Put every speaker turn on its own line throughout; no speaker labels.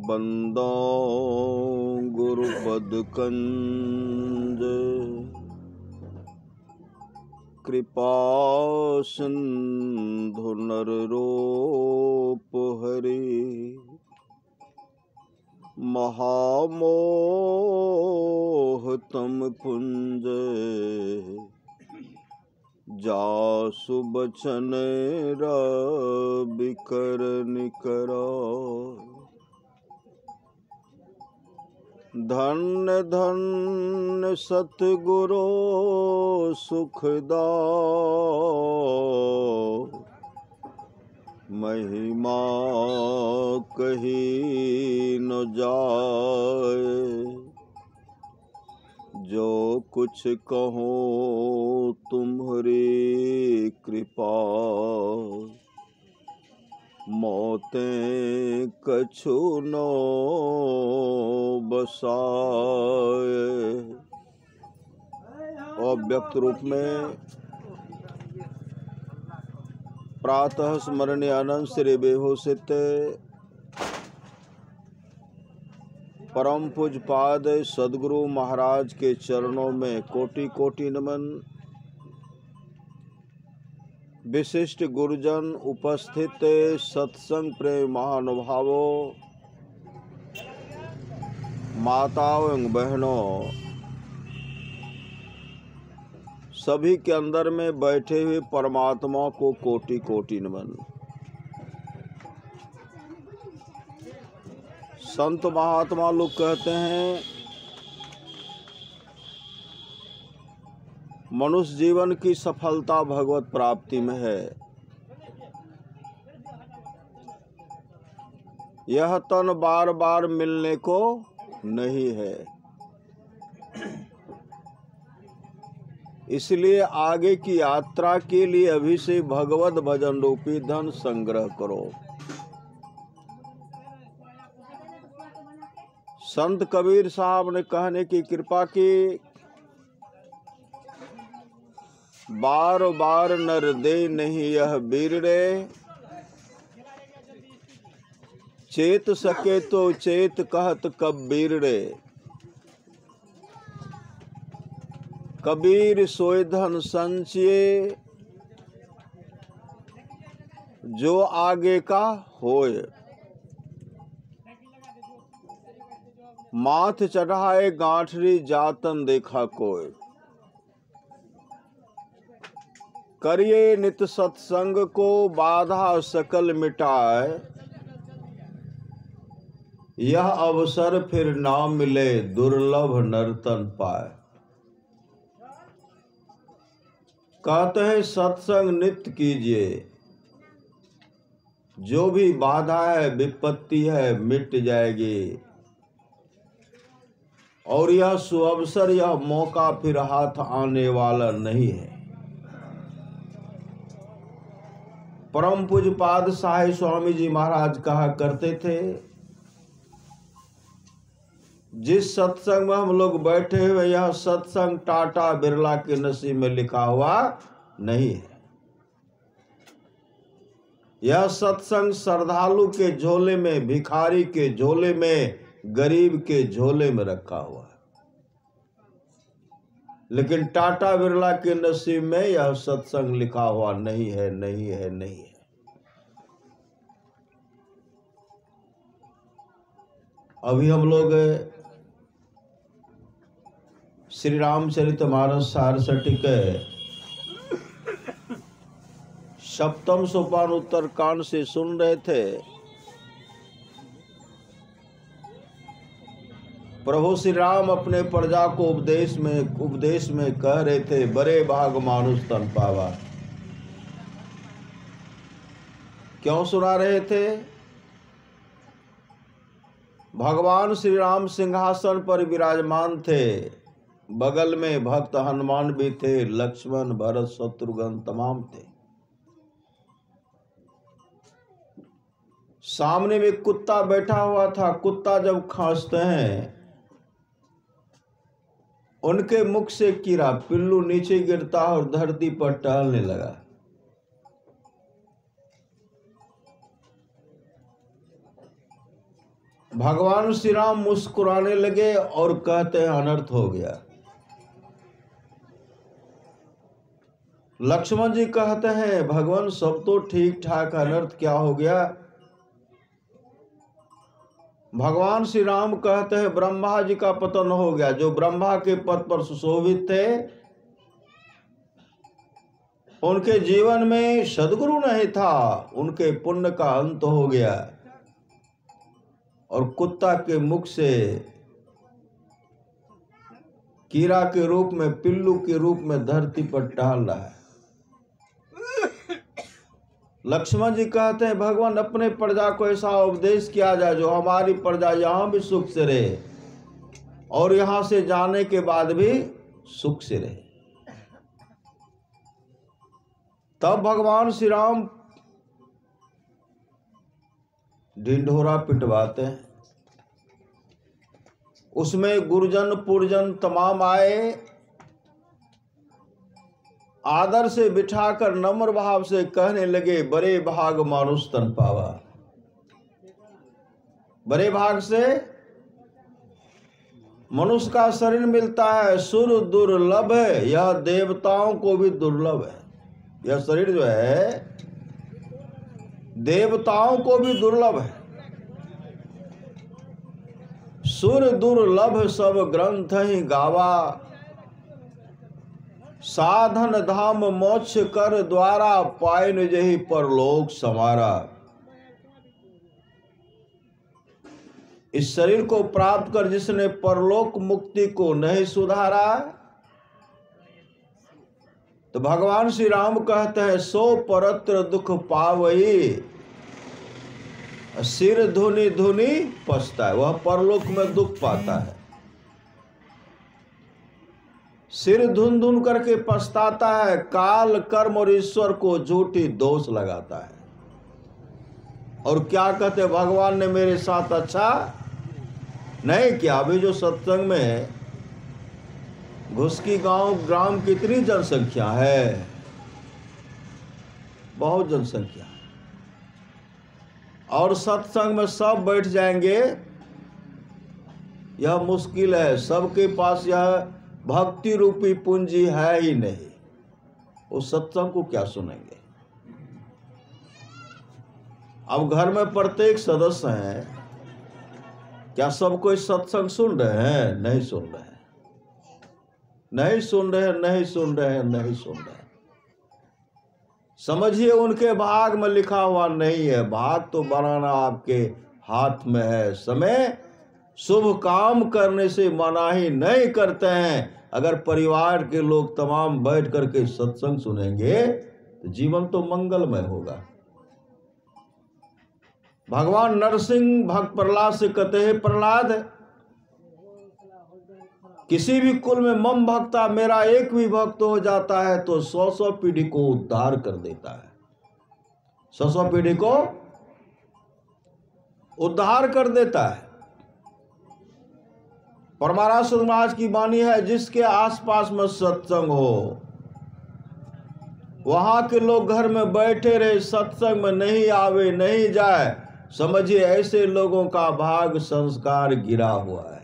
बंदो गुरुपद कंज कृपा सिंधु नर रूप हरि महामोह तम पुंज जासु बचन रवि कर निकरा धन्य धन्य सतगुरु सुखदा महिमा कही न जाए जो कुछ कहो तुम्हारी कृपा मौतें कछु नो बसाए। और व्यक्त रूप में प्रातः स्मरण आनंद श्री बेहोसित परम पूज्यपाद सद्गुरु महाराज के चरणों में कोटि कोटि नमन। विशिष्ट गुरुजन उपस्थित सत्संग प्रेम महानुभावों माताओं एवं बहनों सभी के अंदर में बैठे हुए परमात्मा को कोटि कोटि नमन। संत महात्मा लोग कहते हैं मनुष्य जीवन की सफलता भगवत प्राप्ति में है। यह तन बार बार मिलने को नहीं है, इसलिए आगे की यात्रा के लिए अभी से भगवत भजन रूपी धन संग्रह करो। संत कबीर साहब ने कहने की कृपा की, बार बार नर दे नहीं यह बीरड़े, चेत सके तो चेत कहत कबीरड़े। कबीर सोय धन संचये जो आगे का होए, माथ चढ़ाए गांठरी जातन देखा कोय। करिए नित सत्संग को बाधा सकल मिटाए, यह अवसर फिर ना मिले दुर्लभ नर्तन पाए। कहते हैं सत्संग नित्य कीजिए, जो भी बाधा है विपत्ति है मिट जाएगी, और यह सुअवसर यह मौका फिर हाथ आने वाला नहीं है। परम पूज्यपाद साहिब स्वामी जी महाराज कहा करते थे, जिस सत्संग में हम लोग बैठे हुए यह सत्संग टाटा बिरला के नसीब में लिखा हुआ नहीं है। यह सत्संग श्रद्धालु के झोले में, भिखारी के झोले में, गरीब के झोले में रखा हुआ है। लेकिन टाटा बिरला के नसीब में यह सत्संग लिखा हुआ नहीं है, नहीं है, नहीं है। अभी हम लोग श्री रामचरितमानस सारसठी के सप्तम सोपान उत्तर कांड से सुन रहे थे। प्रभु श्री राम अपने प्रजा को उपदेश में कह रहे थे, बड़े भाग मानुष तन पावा। क्यों सुना रहे थे? भगवान श्री राम सिंहासन पर विराजमान थे, बगल में भक्त हनुमान भी थे, लक्ष्मण भरत शत्रुघ्न तमाम थे। सामने में कुत्ता बैठा हुआ था। कुत्ता जब खांसते हैं, उनके मुख से कीड़ा पिल्लू नीचे गिरता और धरती पर टहलने लगा। भगवान श्री राम मुस्कुराने लगे और कहते हैं अनर्थ हो गया। लक्ष्मण जी कहते हैं भगवान सब तो ठीक ठाक, अनर्थ क्या हो गया? भगवान श्री राम कहते हैं ब्रह्मा जी का पतन हो गया। जो ब्रह्मा के पद पर सुशोभित थे, उनके जीवन में सद्गुरु नहीं था, उनके पुण्य का अंत हो गया और कुत्ता के मुख से कीड़ा के रूप में, पिल्लू के रूप में धरती पर टहल रहा है। लक्ष्मण जी कहते हैं भगवान अपने प्रजा को ऐसा उपदेश किया जाए जो हमारी प्रजा यहां भी सुख से रहे और यहां से जाने के बाद भी सुख से रहे। तब भगवान श्री राम ढिंढोरा पिटवाते हैं। उसमें गुरुजन पुरजन तमाम आए, आदर से बिठाकर नम्र भाव से कहने लगे बड़े भाग मानुष तन पावा। बड़े भाग से मनुष्य का शरीर मिलता है, सुर दुर्लभ है, यह देवताओं को भी दुर्लभ है। यह शरीर जो है देवताओं को भी दुर्लभ है। सुर दुर्लभ सब ग्रंथ ही गावा, साधन धाम मोक्ष कर द्वारा, पाए न जही परलोक समारा। इस शरीर को प्राप्त कर जिसने परलोक मुक्ति को नहीं सुधारा, तो भगवान श्री राम कहते हैं सो परत्र दुख पावई, सिर धुनी धुनी पछताए। वह परलोक में दुख पाता है, सिर धुन धुन करके पछताता है, काल कर्म और ईश्वर को झूठी दोष लगाता है। और क्या कहते भगवान ने मेरे साथ अच्छा नहीं किया। अभी जो सत्संग में घुसकी गांव ग्राम कितनी जनसंख्या है, बहुत जनसंख्या, और सत्संग में सब बैठ जाएंगे यह मुश्किल है। सबके पास यह भक्ति रूपी पूंजी है ही नहीं, वो सत्संग को क्या सुनेंगे। अब घर में प्रत्येक सदस्य हैं, क्या सब कोई सत्संग सुन रहे हैं? नहीं सुन रहे हैं, नहीं सुन रहे हैं, नहीं सुन रहे हैं, नहीं सुन रहे हैं। समझिए उनके भाग में लिखा हुआ नहीं है। भाग तो बनाना आपके हाथ में है। समय शुभ काम करने से मनाही नहीं करते हैं। अगर परिवार के लोग तमाम बैठ करके सत्संग सुनेंगे तो जीवन तो मंगलमय होगा। भगवान नरसिंह भक्त प्रहलाद से कहते हैं प्रहलाद, किसी भी कुल में मम भक्ता, मेरा एक भी भक्त हो जाता है तो 100 पीढ़ी को उद्धार कर देता है। 100 पीढ़ी को उद्धार कर देता है। परमारास महाराज की वाणी है, जिसके आसपास में सत्संग हो, वहां के लोग घर में बैठे रहे, सत्संग में नहीं आवे, नहीं जाए, समझिए ऐसे लोगों का भाग संस्कार गिरा हुआ है।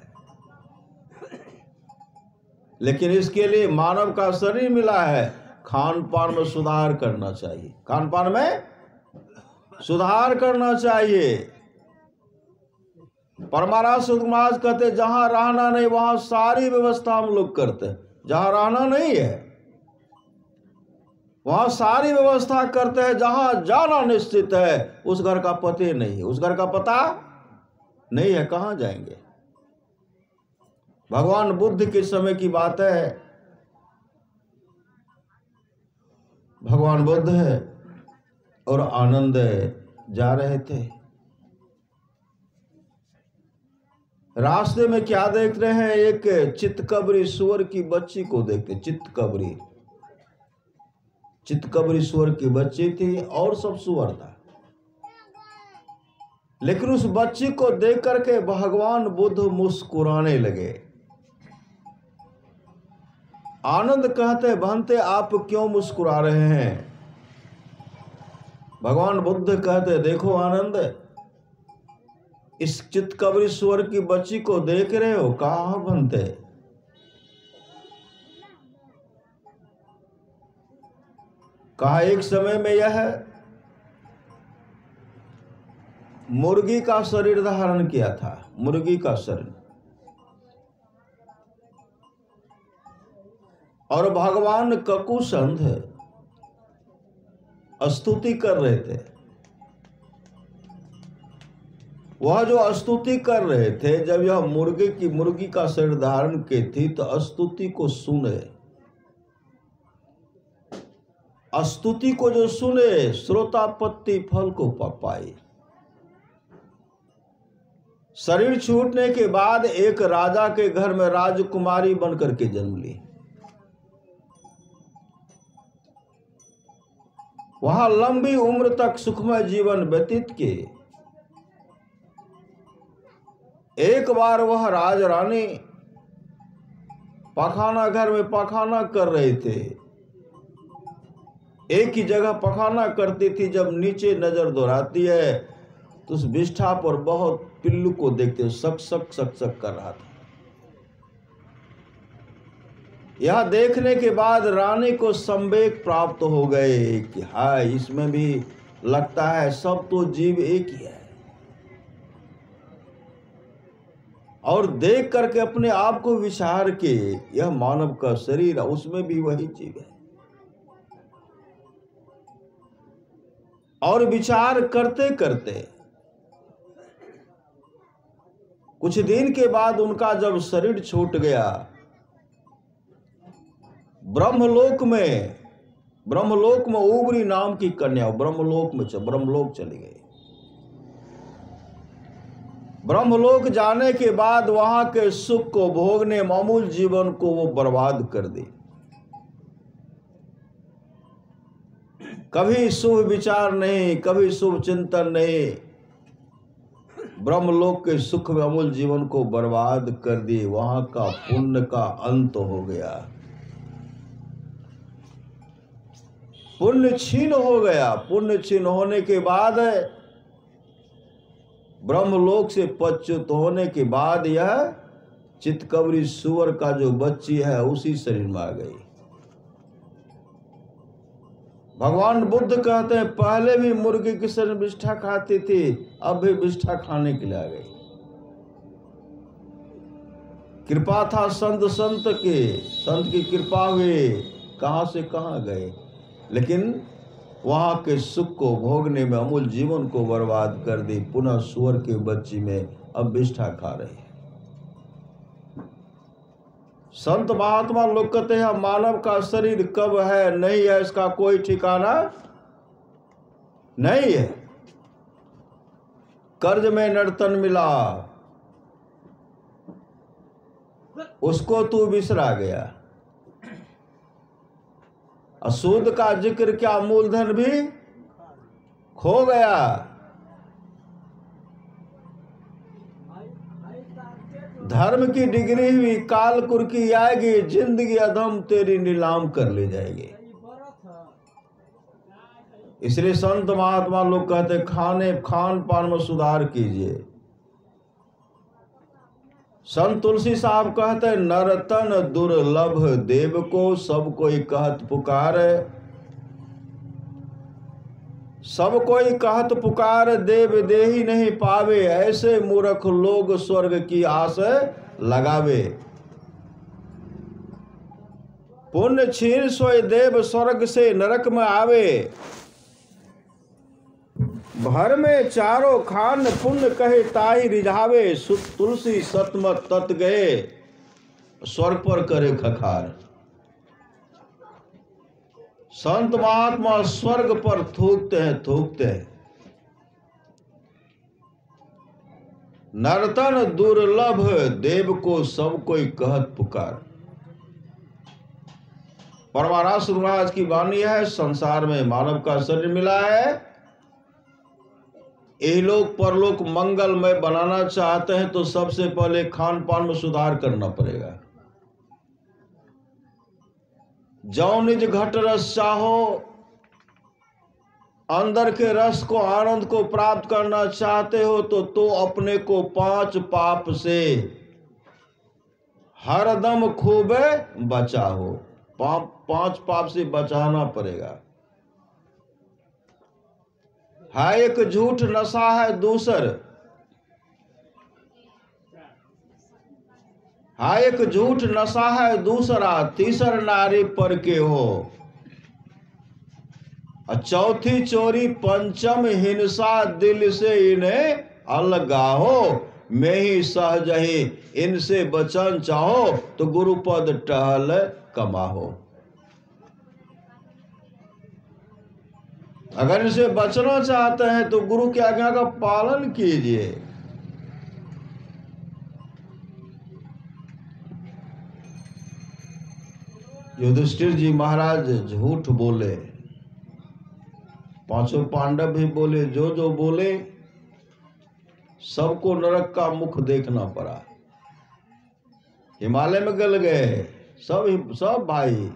लेकिन इसके लिए मानव का शरीर मिला है, खान पान में सुधार करना चाहिए, खान पान में सुधार करना चाहिए। परमारास महाराज कहते जहां रहना नहीं वहां सारी व्यवस्था हम लोग करते हैं। जहां रहना नहीं है वहां सारी व्यवस्था करते हैं। जहां जाना निश्चित है उस घर का पते नहीं है, उस घर का पता नहीं है, कहां जाएंगे। भगवान बुद्ध के समय की बात है। भगवान बुद्ध है और आनंद जा रहे थे। रास्ते में क्या देख रहे हैं? एक चितकबरी सुअर की बच्ची को देखते। चितकबरी सुअर की बच्ची थी और सब सुअर था। लेकिन उस बच्ची को देख करके भगवान बुद्ध मुस्कुराने लगे। आनंद कहते भंते आप क्यों मुस्कुरा रहे हैं? भगवान बुद्ध कहते देखो आनंद, इस चितकबरीश्वर की बच्ची को देख रहे हो? कहा भंते? कहा एक समय में यह मुर्गी का शरीर धारण किया था, मुर्गी का शरीर, और भगवान ककुसंध स्तुति कर रहे थे। वह जो स्तुति कर रहे थे, जब यह मुर्गी का शरीर धारण की थी तो स्तुति को सुने, स्तुति को जो सुने श्रोतापत्ति फल को पाए। शरीर छूटने के बाद एक राजा के घर में राजकुमारी बनकर के जन्म ली। वहां लंबी उम्र तक सुखमय जीवन व्यतीत किए। एक बार वह राज रानी पखाना घर में पखाना कर रहे थे। एक ही जगह पखाना करती थी। जब नीचे नजर दौड़ाती है तो उस बिष्ठा पर बहुत पिल्लू को देखते सक सक सक सक कर रहा था। यह देखने के बाद रानी को संवेग प्राप्त हो गए कि हाय, इसमें भी लगता है सब तो जीव एक ही है। और देख करके अपने आप को विचार के यह मानव का शरीर, उसमें भी वही जीव है। और विचार करते करते कुछ दिन के बाद उनका जब शरीर छूट गया, ब्रह्मलोक में उबरी नाम की कन्या ब्रह्मलोक चली गई। ब्रह्मलोक जाने के बाद वहां के सुख को भोगने मामूल जीवन को वो बर्बाद कर दी। कभी शुभ विचार नहीं, कभी शुभ चिंतन नहीं, ब्रह्मलोक के सुख में अमूल जीवन को बर्बाद कर दी। वहां का पुण्य का अंत हो गया, पुण्य छीन हो गया। पुण्य छीन होने के बाद ब्रह्मलोक से पच्युत होने के बाद यह चितकबरी सुअर का जो बच्ची है उसी शरीर में आ गई। भगवान बुद्ध कहते हैं पहले भी मुर्गी की शरीर विष्ठा खाती थी, अब भी विष्ठा खाने के लिए आ गई। कृपा था संत की कृपा हुई, कहां से कहां गए। लेकिन वहां के सुख को भोगने में अमूल जीवन को बर्बाद कर दी। पुनः सुअर के बच्ची में अब विष्ठा खा रही। संत महात्मा लोग कहते हैं मानव का शरीर कब है नहीं है इसका कोई ठिकाना नहीं है। कर्ज में नर्तन मिला, उसको तू बिसरा गया। सूद का जिक्र क्या, मूलधन भी खो गया। धर्म की डिग्री हुई, काल कुर्की आएगी, जिंदगी अधम तेरी नीलाम कर ले जाएगी। इसलिए संत महात्मा लोग कहते खान पान में सुधार कीजिए। संत तुलसी साहब कहते नरतन दुर्लभ देव को सब कोई कहत पुकार। सब कोई कहत पुकार देव देही नहीं पावे, ऐसे मूर्ख लोग स्वर्ग की आस लगावे। पुण्य छीन सोए देव स्वर्ग से नरक में आवे। भर में चारों खान पुण्य कहे ताही रिझावे। तुलसी सतमत तत गए स्वर्ग पर करे खखार। संत महात्मा स्वर्ग पर थूकते हैं। नर्तन दुर्लभ देव को सब कोई कहत पुकार। परमारास महाराज की वाणी है, संसार में मानव का शरीर मिला है इहलोक परलोक मंगलमय बनाना चाहते हैं तो सबसे पहले खान पान में सुधार करना पड़ेगा। जौ निज घट रस चाहो, अंदर के रस को, आनंद को प्राप्त करना चाहते हो तो अपने को 5 पाप से हरदम खूब बचाओ। 5 पाप से बचाना पड़ेगा। है एक झूठ नशा है दूसर, है एक झूठ नशा है दूसरा, तीसर नारी पर के हो, और चौथी चोरी, पंचम हिंसा, दिल से इन्हें अलगाहो, मैं ही सहज ही इनसे बचन चाहो, तो गुरुपद टहल कमाहो। अगर इनसे बचना चाहते हैं तो गुरु की आज्ञा का पालन कीजिए। युधिष्ठिर जी महाराज झूठ बोले, 5 पांडव भी बोले, जो जो बोले सबको नरक का मुख देखना पड़ा। हिमालय में गल गए सब भाई।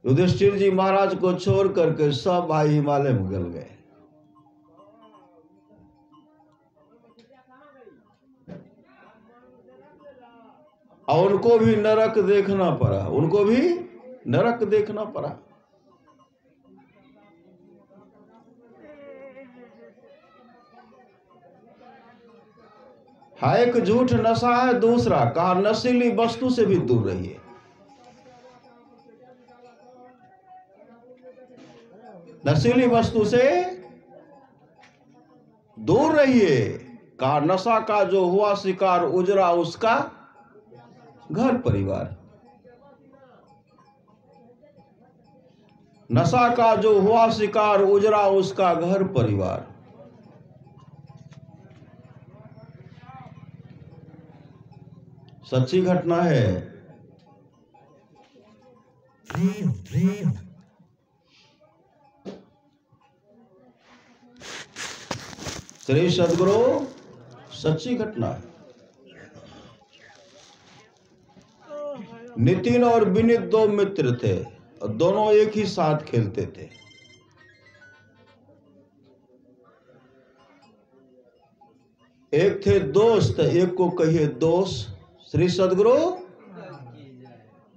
युधिष्ठिर जी महाराज को छोड़ करके सब भाई हिमालय में गल गए। और उनको भी नरक देखना पड़ा, उनको भी नरक देखना पड़ा। हाँ, एक झूठ नशा है दूसरा, कहा नशीली वस्तु से भी दूर रहिए। नशीली वस्तु से दूर रहिए। कहा नशा का जो हुआ शिकार, उजरा उसका घर परिवार। नशा का जो हुआ शिकार, उजरा उसका घर परिवार। सच्ची घटना है। श्री सद्गुरु सच्ची घटना है। नितिन और विनीत 2 मित्र थे और दोनों एक ही साथ खेलते थे। एक थे दोस्त, एक को कहिए दोस्त। श्री सद्गुरु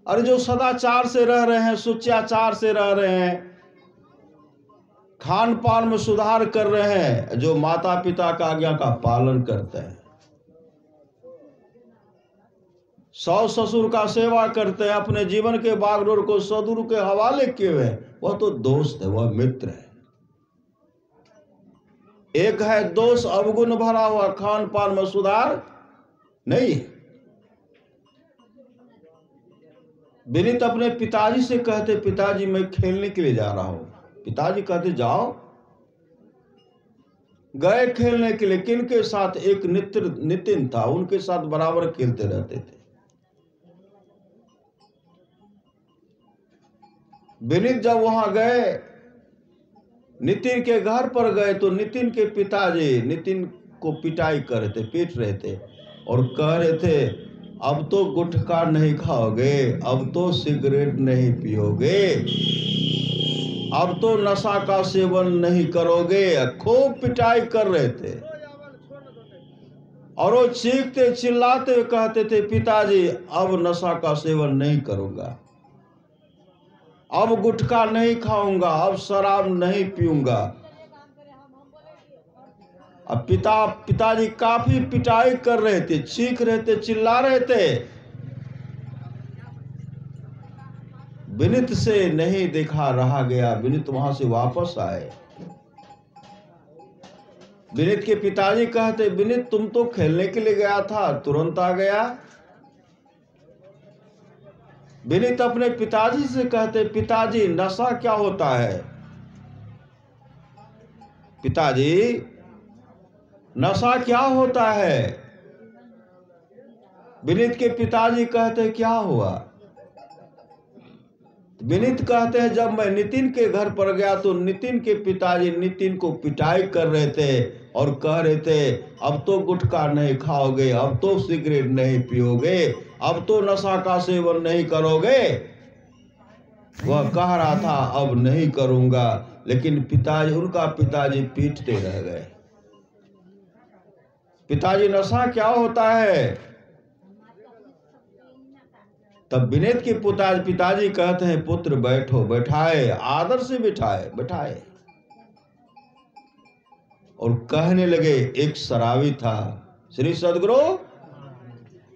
अरे जो सदाचार से रह रहे हैं, सुचाचार से रह रहे हैं, खान पान में सुधार कर रहे हैं, जो माता पिता का आज्ञा का पालन करते हैं, सास ससुर का सेवा करते हैं, अपने जीवन के बागडोर को सदगुरु के हवाले किए हुए, वह तो दोस्त है, वह मित्र है। एक है दोष अवगुण भरा हुआ, खान पान में सुधार नहीं है। विनीत अपने पिताजी से कहते, पिताजी मैं खेलने के लिए जा रहा हूं। पिताजी कहते जाओ। गए खेलने के लिए। किन के साथ? एक नितिन था, उनके साथ बराबर खेलते रहते थे। विनीत जब वहां गए, नितिन के घर पर गए, तो नितिन के पिताजी नितिन को पिटाई कर रहे थे, पीट रहे थे और कह रहे थे अब तो गुटखा नहीं खाओगे, अब तो सिगरेट नहीं पियोगे, अब तो नशा का सेवन नहीं करोगे। खूब पिटाई कर रहे थे और वो चीखते चिल्लाते कहते थे पिताजी अब नशा का सेवन नहीं करूंगा, अब गुटखा नहीं खाऊंगा, अब शराब नहीं पीऊंगा। अब पिताजी काफी पिटाई कर रहे थे, चीख रहे थे, चिल्ला रहे थे। विनीत से नहीं देखा रहा गया। विनीत वहां से वापस आए। विनीत के पिताजी कहते विनीत तुम तो खेलने के लिए गया था, तुरंत आ गया। विनीत अपने पिताजी से कहते पिताजी नशा क्या होता है? पिताजी नशा क्या होता है? विनीत के पिताजी कहते क्या हुआ? विनीत कहते हैं जब मैं नितिन के घर पर गया तो नितिन के पिताजी नितिन को पिटाई कर रहे थे और कह रहे थे अब तो गुटखा नहीं खाओगे, अब तो सिगरेट नहीं पियोगे, अब तो नशा का सेवन नहीं करोगे। वह कह रहा था अब नहीं करूंगा, लेकिन उनका पिताजी पीटते रह गए। पिताजी नशा क्या होता है? तब विनीत के पिताजी कहते हैं पुत्र बैठो। बैठाए, आदर से बैठाए और कहने लगे एक शराबी था। श्री सद्गुरु,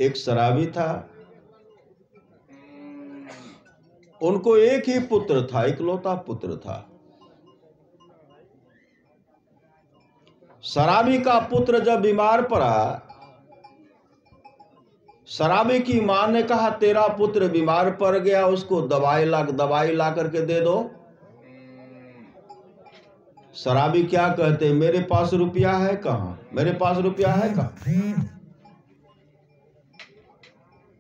एक शराबी था, उनको एक ही पुत्र था, इकलौता पुत्र था। शराबी का पुत्र जब बीमार पड़ा, शराबी की मां ने कहा तेरा पुत्र बीमार पड़ गया, उसको दवाई ला करके दे दो। शराबी क्या कहते, मेरे पास रुपया है कहां, मेरे पास रुपया है कहां।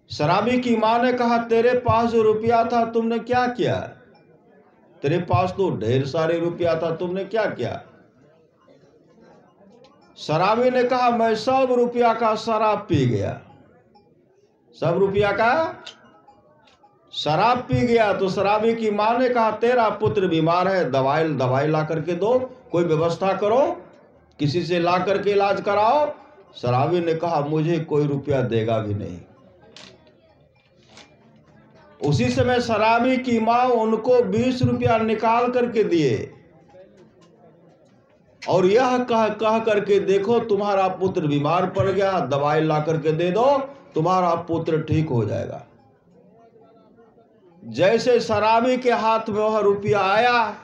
शराबी की मां ने कहा तेरे पास जो रुपया था तुमने क्या किया, तेरे पास तो ढेर सारे रुपया था, तुमने क्या किया। शराबी ने कहा मैं सब रुपया का शराब पी गया, सब रुपया का शराब पी गया। तो शराबी की मां ने कहा तेरा पुत्र बीमार है, दवाई ला करके दो, कोई व्यवस्था करो, किसी से ला करके इलाज कराओ। शराबी ने कहा मुझे कोई रुपया देगा भी नहीं। उसी समय शराबी की मां उनको 20 रुपया निकाल करके दिए और यह कह करके देखो तुम्हारा पुत्र बीमार पड़ गया, दवाई ला करके दे दो, तुम्हारा पुत्र ठीक हो जाएगा। जैसे शराबी के हाथ में वह रुपया आया,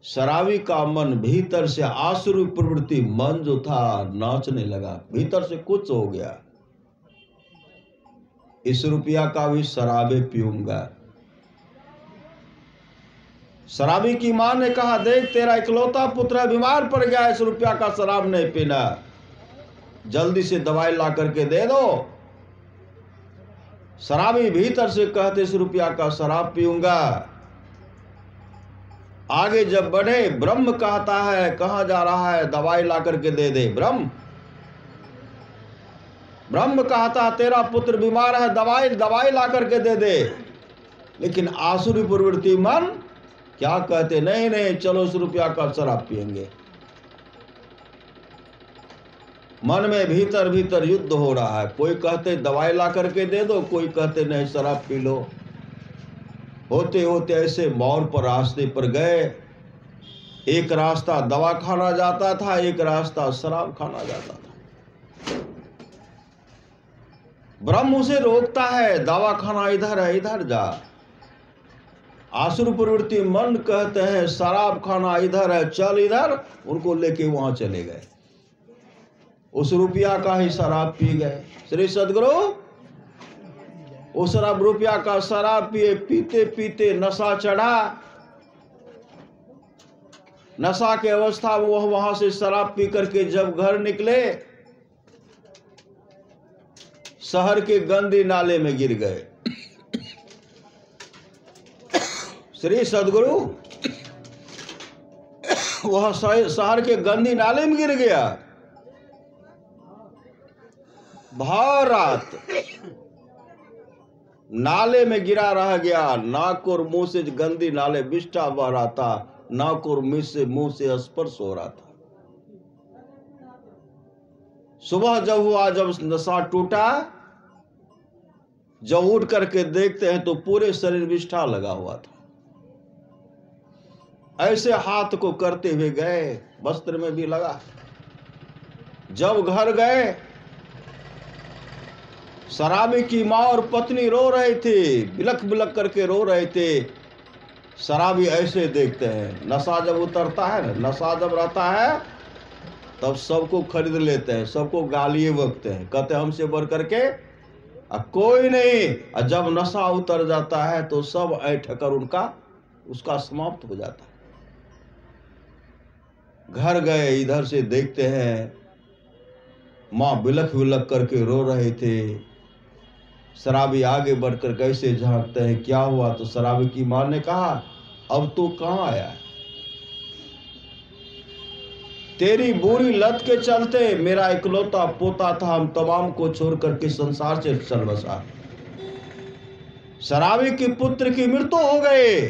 शराबी का मन भीतर से आसुरी प्रवृत्ति, मन जो था नाचने लगा, भीतर से कुछ हो गया, इस रुपया का भी शराबे पीऊंगा। शराबी की मां ने कहा देख तेरा इकलौता पुत्र बीमार पड़ गया, इस रुपया का शराब नहीं पीना, जल्दी से दवाई ला करके दे दो। शराबी भीतर से कहते इस रुपया का शराब पीऊंगा। आगे जब बढ़े, ब्रह्म कहता है कहां जा रहा है, दवाई ला करके दे दे। ब्रह्म कहता तेरा पुत्र बीमार है, दवाई ला करके दे दे। लेकिन आसुरी प्रवृत्ति मन क्या कहते, नहीं चलो इस रुपया का शराब पिएंगे। मन में भीतर युद्ध हो रहा है, कोई कहते दवाई ला करके दे दो, कोई कहते नहीं शराब पी लो। होते होते ऐसे मोड़ पर रास्ते पर गए, एक रास्ता दवा खाना जाता था, एक रास्ता शराब खाना जाता था। ब्रह्म उसे रोकता है, दवा खाना इधर है, इधर जा। आसुर प्रवृत्ति मन कहते हैं शराब खाना इधर है, चल इधर, उनको लेके वहां चले गए। उस रुपया का ही शराब पी गए। श्री सद्गुरु, उस रुपया का शराब पिए, पीते पीते नशा चढ़ा। नशा के अवस्था में वह वहां से शराब पी करके जब घर निकले, शहर के गंदे नाले में गिर गए। श्री सद्गुरु, वह शहर के गंदी नाले में गिर गया। भर रात नाले में गिरा रह गया। नाक और मुंह से गंदी नाले बिष्टा बह रहा था, नाक और मुंह से स्पर्श हो रहा था। सुबह जब हुआ, जब नशा टूटा, जब उठ करके देखते हैं तो पूरे शरीर विष्ठा लगा हुआ था। ऐसे हाथ को करते हुए गए, वस्त्र में भी लगा। जब घर गए, शराबी की मां और पत्नी रो रहे थे, बिलख बिलख करके रो रहे थे। शराबी ऐसे देखते हैं, नशा जब उतरता है ना, नशा जब रहता है तब सबको खरीद लेते हैं, सबको गालियां बकते हैं, कहते हैं हमसे बढ़ करके कोई नहीं। और जब नशा उतर जाता है तो सब ऐठकर उसका समाप्त हो जाता है। घर गए, इधर से देखते हैं मां बिलख बिलख करके रो रहे थे। शराबी आगे बढ़कर कैसे झांकते हैं, क्या हुआ? तो शराबी की मां ने कहा, अब तो कहाँ आया है? तेरी बुरी लत के चलते मेरा इकलौता पोता था, हम तमाम को छोड़ करके संसार से चल बसा। शराबी के पुत्र की मृत्यु हो गई।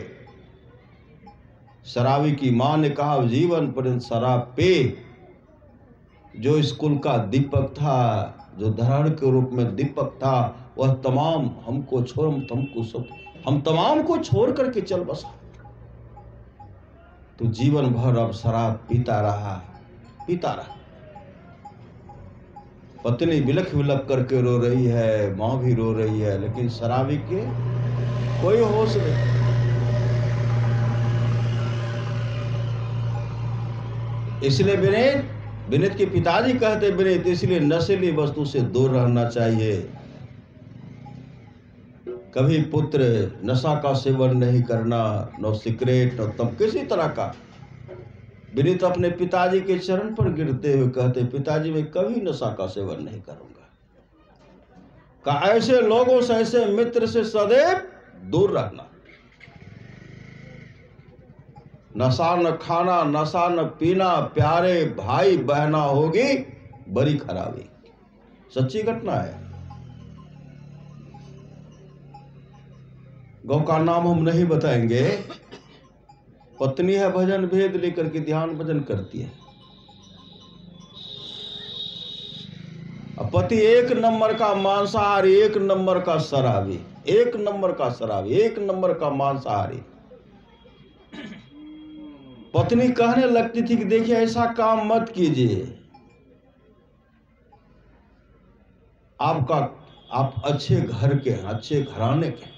शराबी की मां ने कहा, जीवन पर्यंत शराब पे। जो इस कुल का दीपक था, जो धरण के रूप में दीपक था, वह तमाम हमको छोड़, हम तमाम को छोड़ करके चल बसा। तो जीवन भर अब शराब पीता रहा। पत्नी बिलख बिलख करके रो रही है, मां भी रो रही है, लेकिन शराबी के कोई होश नहीं। इसलिए विनीत के पिताजी कहते, विनीत इसलिए नशीली वस्तु से दूर रहना चाहिए। कभी पुत्र नशा का सेवन नहीं करना, न सिगरेट, न तम किसी तरह का। विनीत अपने पिताजी के चरण पर गिरते हुए कहते, पिताजी मैं कभी नशा का सेवन नहीं करूंगा। का ऐसे लोगों से, ऐसे मित्र से सदैव दूर रहना। नशा न खाना, नशा न पीना, प्यारे भाई बहना होगी बड़ी खराबी। सच्ची घटना है। गौ का नाम हम नहीं बताएंगे। पत्नी है भजन भेद लेकर के ध्यान भजन करती है। पति एक नंबर का मांसाहारी, एक नंबर का शराबी, एक नंबर का शराबी, एक नंबर का मांसाहारी। पत्नी कहने लगती थी कि देखिए ऐसा काम मत कीजिए, आप अच्छे घर के हैं, अच्छे घराने के,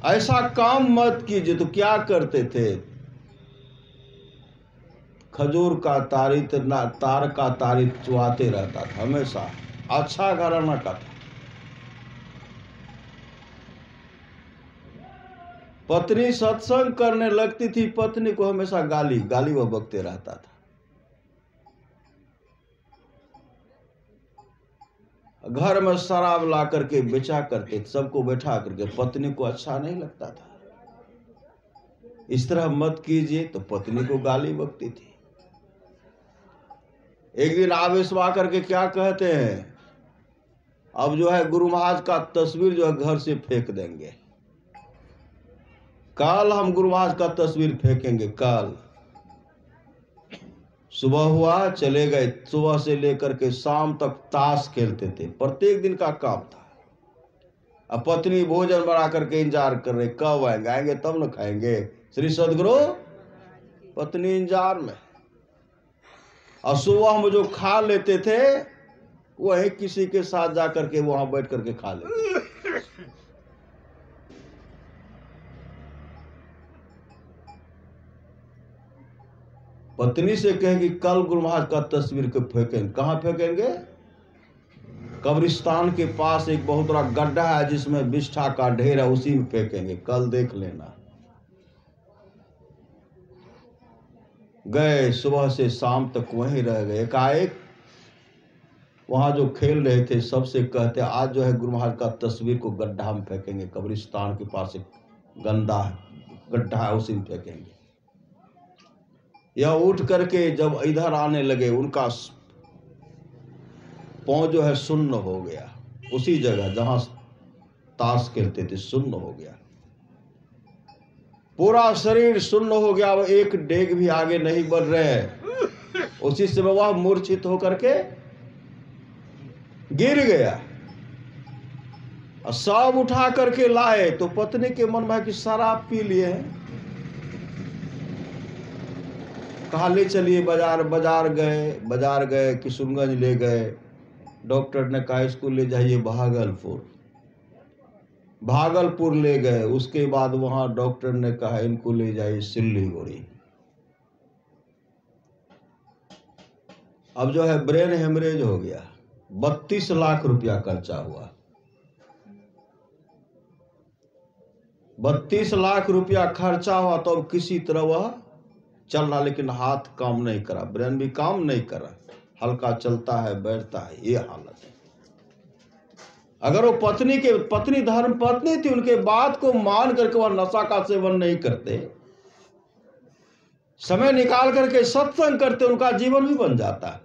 ऐसा काम मत कीजिए। तो क्या करते थे? खजूर का तार का तारी चुआते रहता था हमेशा। अच्छा घराना का था। पत्नी सत्संग करने लगती थी, पत्नी को हमेशा गाली वो बकते रहता था। घर में शराब ला करके बेचा करके सबको बैठा करके, पत्नी को अच्छा नहीं लगता था। इस तरह मत कीजिए, तो पत्नी को गाली बकती थी। एक दिन आवेश में आकर के क्या कहते हैं, अब जो है गुरु महाराज का तस्वीर जो है घर से फेंक देंगे। कल हम गुरु महाराज का तस्वीर फेंकेंगे। कल सुबह हुआ, चले गए। सुबह से लेकर के शाम तक ताश खेलते थे, प्रत्येक दिन का काम था। अब पत्नी भोजन बना करके इंतजार कर रहे, कब आएंगे तब न खाएंगे। श्री सदगुरु पत्नी इंतजार में। और सुबह में जो खा लेते थे वही किसी के साथ जाकर के वहां बैठ करके खा लेते। पत्नी से कहेंगे कल गुरु महाराज का तस्वीर को फेंकेंगे। कहाँ फेंकेंगे? कब्रिस्तान के पास एक बहुत बड़ा गड्ढा है जिसमें विष्ठा का ढेर है, उसी में फेंकेंगे, कल देख लेना। गए, सुबह से शाम तक वहीं रह गए। एकाएक वहां जो खेल रहे थे सबसे कहते, आज जो है गुरु महाराज का तस्वीर को गड्ढा में फेंकेंगे, कब्रिस्तान के पास एक गंदा गड्ढा है उसी में फेंकेंगे। यह उठ करके जब इधर आने लगे, उनका पांव जो है सुन्न हो गया। उसी जगह जहां ताश खेलते थे सुन्न हो गया, पूरा शरीर सुन्न हो गया। वो एक डेग भी आगे नहीं बढ़ रहे। उसी समय वह मूर्छित होकर के गिर गया। सब उठा करके लाए तो पत्नी के मन में कि शराब पी लिए हैं। कहा ले चलिए बाजार गए, किशुनगंज ले गए। डॉक्टर ने कहा इसको ले जाइए भागलपुर ले गए। उसके बाद वहां डॉक्टर ने कहा इनको ले जाइए सिल्लीगुड़ी। अब जो है ब्रेन हेमरेज हो गया। 32 लाख रुपया खर्चा हुआ। 32 लाख रुपया खर्चा हुआ तो अब किसी तरह वह चल रहा, लेकिन हाथ काम नहीं करा, ब्रेन भी काम नहीं करा, हल्का चलता है बैठता है, ये हालत है। अगर वो पत्नी धर्म पत्नी थी, उनके बात को मान करके वह नशा का सेवन नहीं करते, समय निकाल करके सत्संग करते, उनका जीवन भी बन जाता।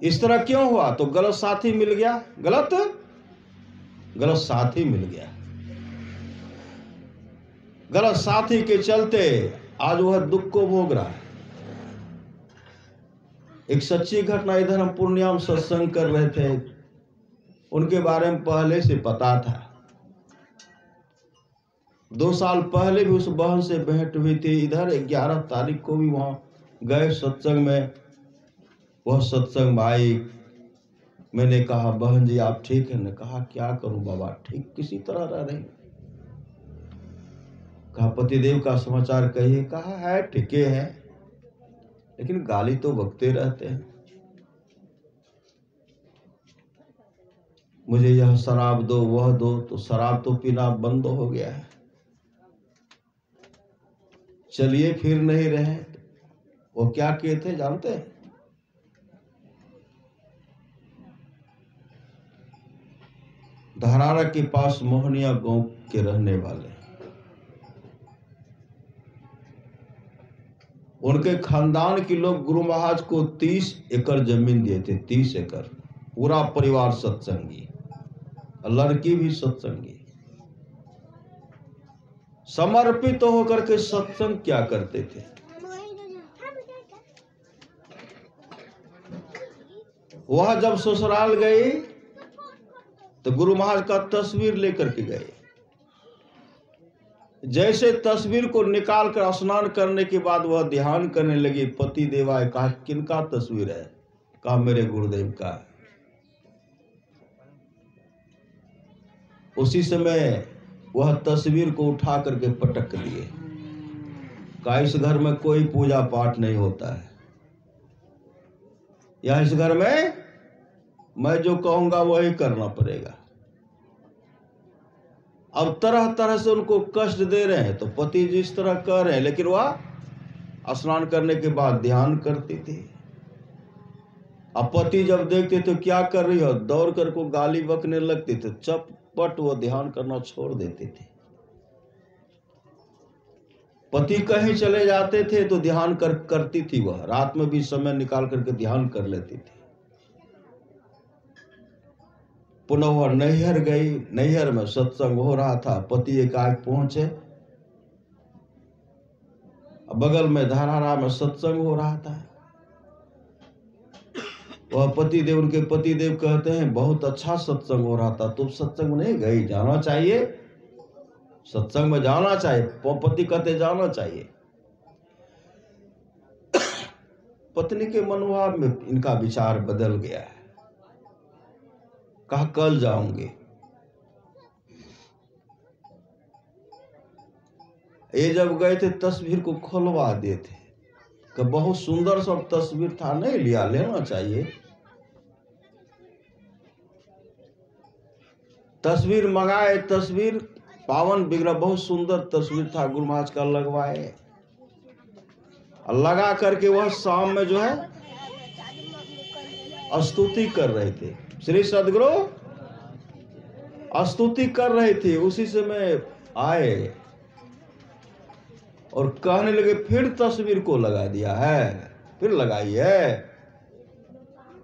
इस तरह क्यों हुआ? तो गलत साथी मिल गया, गलत साथी मिल गया। गलत साथी के चलते आज वह दुख को भोग रहा है। एक सच्ची घटना, इधर हम पूर्णिया में सत्संग कर रहे थे, उनके बारे में पहले से पता था। 2 साल पहले भी उस बहन से भेंट हुई थी। इधर 11 तारीख को भी वहां गए सत्संग में। वह सत्संग आई, मैंने कहा बहन जी आप ठीक है? ने कहा क्या करूं बाबा, ठीक किसी तरह रह रही। कहा पतिदेव का समाचार कहिए। कहा है ठीके है, लेकिन गाली तो बकते रहते हैं। मुझे यह शराब दो वह दो, तो शराब तो पीना बंद हो गया है। चलिए फिर नहीं रहे। वो क्या किए थे जानते हैं? धरारा के पास मोहनिया गांव के रहने वाले, उनके खानदान के लोग गुरु महाराज को 30 एकड़ जमीन दिए थे। 30 एकड़, पूरा परिवार सत्संगी, लड़की भी सत्संगी, समर्पित होकर के सत्संग क्या करते थे। वह जब ससुराल गई तो गुरु महाराज का तस्वीर लेकर के गए। जैसे तस्वीर को निकाल कर स्नान करने के बाद वह ध्यान करने लगी, पति देवा। कहा किनका तस्वीर है? कहा मेरे गुरुदेव का। उसी समय वह तस्वीर को उठा करके पटक लिए। कहा इस घर में कोई पूजा पाठ नहीं होता है, या इस घर में मैं जो कहूंगा वही करना पड़ेगा। अब तरह तरह से उनको कष्ट दे रहे हैं, तो पति जिस तरह कह रहे हैं, लेकिन वह स्नान करने के बाद ध्यान करती थी। अब पति जब देखते तो क्या कर रही हो, दौड़ कर को गाली बकने लगती थी, चपपट वो ध्यान करना छोड़ देती थी। पति कहीं चले जाते थे तो ध्यान करती थी। वह रात में भी समय निकाल करके ध्यान कर लेती थी। पुनः वह नैहर गई। नैहर में सत्संग हो रहा था। पति एकाएक पहुंचे, बगल में धरारा में सत्संग हो रहा था। वह पतिदेव, उनके पतिदेव कहते हैं बहुत अच्छा सत्संग हो रहा था, तुम सत्संग में नहीं गई? जाना चाहिए, सत्संग में जाना चाहिए। पति कहते जाना चाहिए। पत्नी के मनोभाव में इनका विचार बदल गया है। कहा कल जाऊंगे। ये जब गए थे तस्वीर को खोलवा दिए थे कि बहुत सुंदर सब तस्वीर था, नहीं लिया, लेना चाहिए। तस्वीर मंगाए, तस्वीर पावन विग्रह बहुत सुंदर तस्वीर था, गुरु महाराज का लगवाए। लगा करके वह शाम में जो है स्तुति कर रहे थे। श्री सदगुरु स्तुति कर रहे थे। उसी समय आए और कहने लगे फिर तस्वीर को लगा दिया है, फिर लगाई है।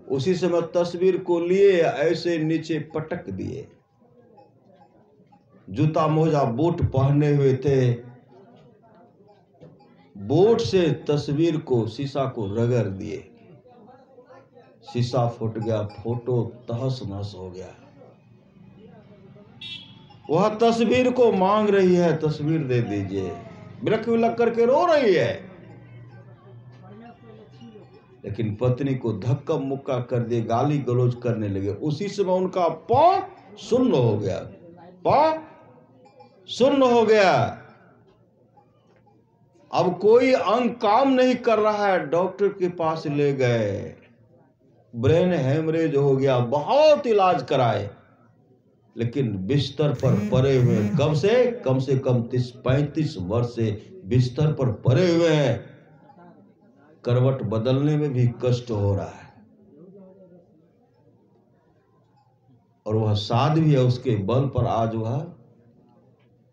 उसी समय तस्वीर को लिए ऐसे नीचे पटक दिए। जूता मोजा बूट पहने हुए थे, बूट से तस्वीर को, शीशा को रगड़ दिए। शीशा फूट गया, फोटो तहस नहस हो गया। वह तस्वीर को मांग रही है, तस्वीर दे दीजिए, बिलख बिलख करके रो रही है। लेकिन पत्नी को धक्का मुक्का कर दिए, गाली गलौज करने लगे। उसी समय उनका पांव सुन्न हो गया, पांव सुन्न हो गया। अब कोई अंग काम नहीं कर रहा है। डॉक्टर के पास ले गए, ब्रेन हेमरेज हो गया, बहुत इलाज कराए, लेकिन बिस्तर पर पड़े हुए कब से कम 30-35 वर्ष से बिस्तर पर पड़े हुए हैं। करवट बदलने में भी कष्ट हो रहा है। और वह साध्वी है, उसके बल पर आज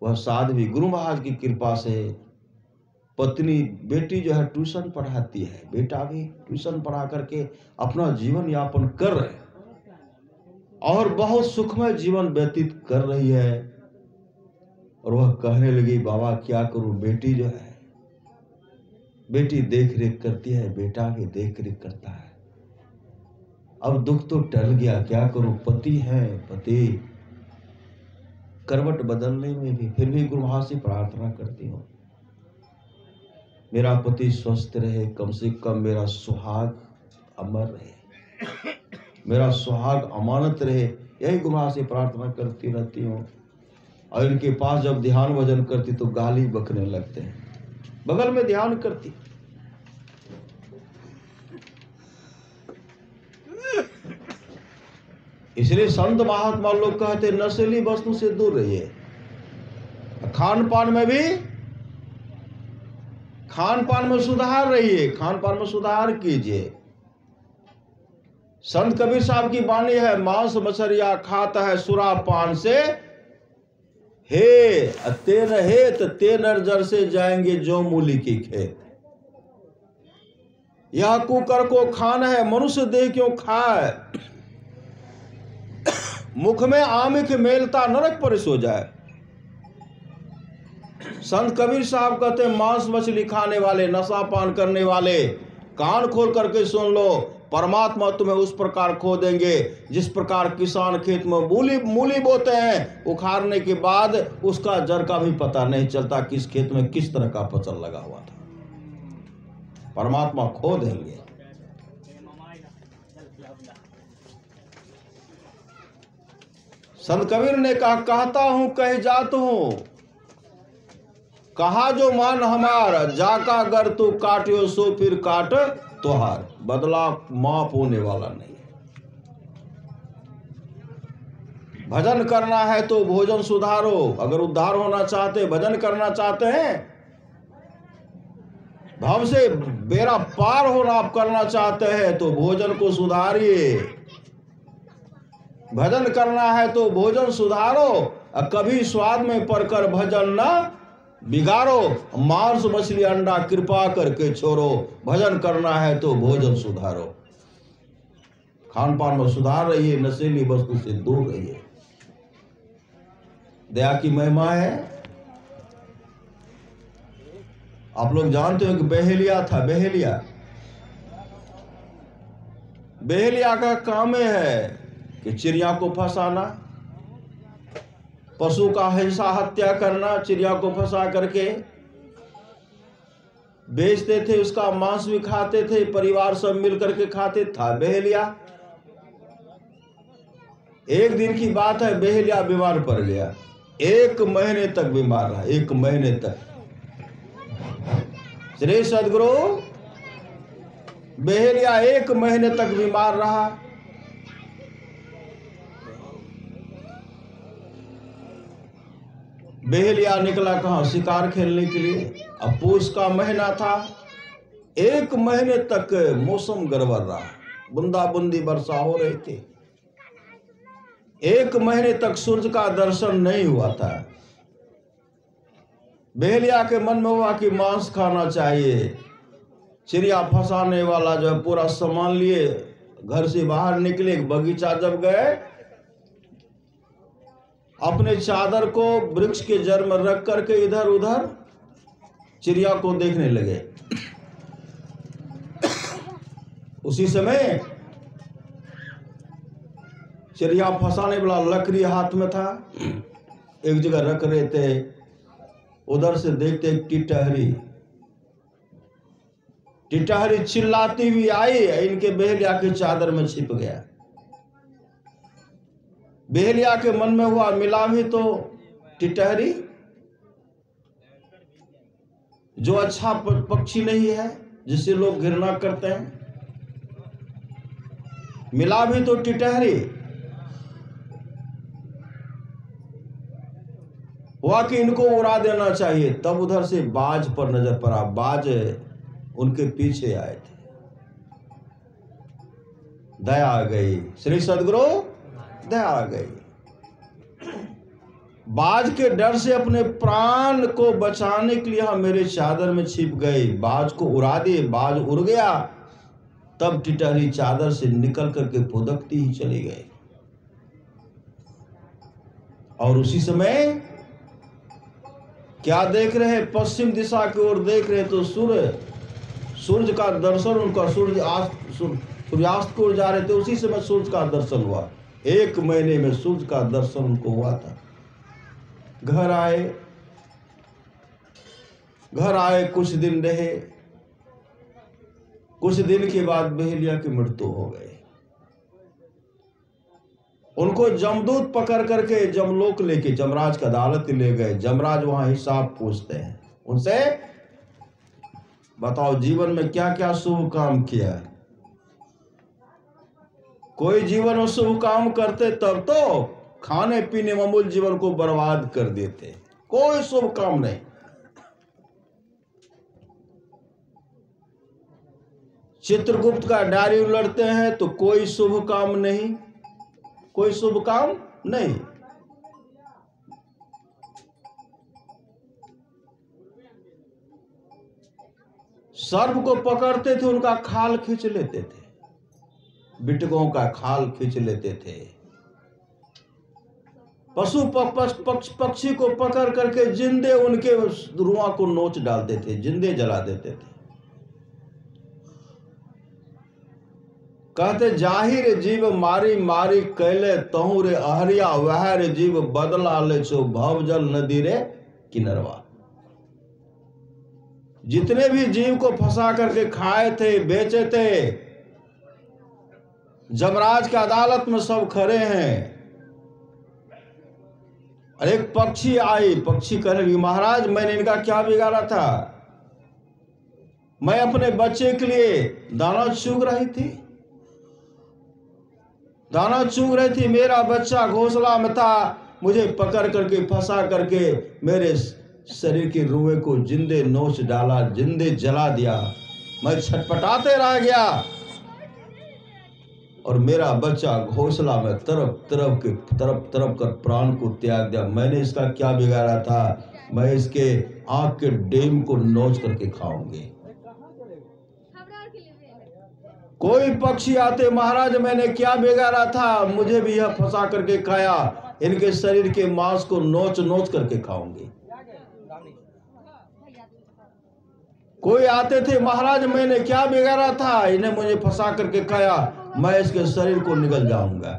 वह साध्वी गुरु महाराज की कृपा से पत्नी बेटी जो है ट्यूशन पढ़ाती है, बेटा भी ट्यूशन पढ़ा करके अपना जीवन यापन कर रहे हैं और बहुत सुखमय जीवन व्यतीत कर रही है। और वह कहने लगी, बाबा क्या करूं, बेटी जो है, बेटी देख रेख करती है, बेटा भी देख रेख करता है, अब दुख तो टल गया, क्या करूं, पति है, पति करवट बदलने में भी फिर भी गुरु महाराज से प्रार्थना करती हूँ, मेरा पति स्वस्थ रहे, कम से कम मेरा सुहाग अमर रहे, मेरा सुहाग अमानत रहे, यही गुरु महाराज से प्रार्थना करती रहती हूँ। और इनके पास जब ध्यान भजन करती तो गाली बकने लगते हैं, बगल में ध्यान करती। इसलिए संत महात्मा लोग कहते नशीली वस्तु से दूर रहिए। खान पान में सुधार रहिए, खान पान में सुधार कीजिए। संत कबीर साहब की वाणी है, मांस मछलियां खाता है सुरा पान से, हे तेन हेत तेन नर्जर से जाएंगे जो मूली की खेत। यह कुकर को खान है, मनुष्य देह क्यों खाए, मुख में आमिख मेलता नरक पर सो जाए। संत कबीर साहब कहते हैं, मांस मछली खाने वाले, नशा पान करने वाले, कान खोल करके सुन लो, परमात्मा तुम्हें उस प्रकार खो देंगे जिस प्रकार किसान खेत में मूली बोते हैं, उखाड़ने के बाद उसका जड़ का भी पता नहीं चलता किस खेत में किस तरह का फसल लगा हुआ था। परमात्मा खो देंगे। संत कबीर ने कहा, कहता हूं कह जात हूं, कहा जो मान हमार, जाका गर तू काटियो सो फिर काट तोहार। बदला माफ होने वाला नहीं है। भजन करना है तो भोजन सुधारो। अगर उद्धार होना चाहते, भजन करना चाहते हैं, भव से बेड़ा पार होना आप करना चाहते हैं तो भोजन को सुधारिए। भजन करना है तो भोजन सुधारो, कभी स्वाद में पड़कर भजन ना बिगाड़ो। मांस मछली अंडा कृपा करके छोड़ो, भजन करना है तो भोजन सुधारो। खान पान में सुधार रहिए, नशीली वस्तु से दूर रहिए। दया की महिमा है। आप लोग जानते हो कि बहेलिया था, बहेलिया का काम है कि चिड़िया को फंसाना, पशु का हिंसा हत्या करना, चिड़िया को फंसा करके बेचते थे, उसका मांस भी खाते थे, परिवार सब मिल करके खाते था बहेलिया। एक दिन की बात है, बहेलिया बीमार पड़ गया, 1 महीने तक बीमार रहा, 1 महीने तक। श्री सदगुरु, बहेलिया 1 महीने तक बीमार रहा। बहेलिया निकला कहाँ, शिकार खेलने के लिए। अब पूस का महीना था, 1 महीने तक मौसम गड़बड़ रहा, बूंदा बूंदी वर्षा हो रही थी, 1 महीने तक सूर्य का दर्शन नहीं हुआ था। बहेलिया के मन में हुआ कि मांस खाना चाहिए। चिड़िया फंसाने वाला जो पूरा सामान लिए घर से बाहर निकले, बगीचा जब गए, अपने चादर को वृक्ष के जड़ में रख करके इधर उधर चिड़िया को देखने लगे। उसी समय चिड़िया फंसाने वाला लकड़ी हाथ में था, एक जगह रख रहे थे। उधर से देखते टिटहरी चिल्लाती हुई आई, इनके बहेलिया की चादर में छिप गया। बहेलिया के मन में हुआ, मिला भी तो टिटहरी, जो अच्छा पक्षी नहीं है, जिसे लोग घृणा करते हैं, मिला भी तो टिटहरी। हुआ कि इनको उड़ा देना चाहिए। तब उधर से बाज पर नजर पड़ा, बाज उनके पीछे आए थे। दया आ गई। श्री सदगुरु दया आ गई। बाज के डर से अपने प्राण को बचाने के लिए हम मेरे चादर में छिप गए, बाज को उड़ा दिए, बाज उड़ गया, तब टिटहरी चादर से निकल करके फुदकती ही चली गई। और उसी समय क्या देख रहे हैं, पश्चिम दिशा की ओर देख रहे तो सूर्य का दर्शन उनका, सूर्यास्त की ओर जा रहे थे, उसी समय सूर्य का दर्शन हुआ। 1 महीने में सूर्य का दर्शन उनको हुआ था। घर आए, कुछ दिन रहे, कुछ दिन के बाद बहेलिया की मृत्यु हो गई। उनको जमदूत पकड़ करके जमलोक लेके जमराज की अदालत ले गए। जमराज वहां हिसाब पूछते हैं उनसे, बताओ जीवन में क्या क्या शुभ काम किया है। कोई जीवन में शुभ काम करते तब तो खाने पीने में अमूल जीवन को बर्बाद कर देते, कोई शुभ काम नहीं। चित्रगुप्त का डायरी उलटते हैं तो कोई शुभ काम नहीं, कोई शुभ काम नहीं। सर्प को पकड़ते थे, उनका खाल खींच लेते थे, बिटकों का खाल खींच लेते थे। पशु पक्षी को पकड़ करके जिंदे उनके रुआ को नोच डालते थे, जिंदे जला देते थे। कहते जाहिर जीव मारी मारी कैले तहु रे अहरिया, वह रे जीव बदला ले छो भवजल नदी रे किनरवा। जितने भी जीव को फंसा करके खाए थे, बेचे थे, जमराज की अदालत में सब खड़े हैं। और एक पक्षी आई, पक्षी कहने लगी, महाराज मैंने इनका क्या बिगाड़ा था, मैं अपने बच्चे के लिए दाना चुग रही थी, मेरा बच्चा घोंसला में था, मुझे पकड़ करके फंसा करके मेरे शरीर के रुए को जिंदे नोच डाला, जिंदे जला दिया। मैं छटपटाते रह गया और मेरा बच्चा घोंसला में तरफ कर प्राण को त्याग दिया। मैंने इसका क्या बिगाड़ा था, मैं इसके आंख के डेम को नोच करके खाऊंगी। कोई पक्षी आते, महाराज मैंने क्या बिगाड़ा था, मुझे भी यह फंसा करके खाया, इनके शरीर के मांस को नोच नोच करके खाऊंगी। कोई आते थे, महाराज मैंने क्या बिगाड़ा था, इन्हें मुझे फंसा करके खाया, मैं इसके शरीर को निगल जाऊंगा।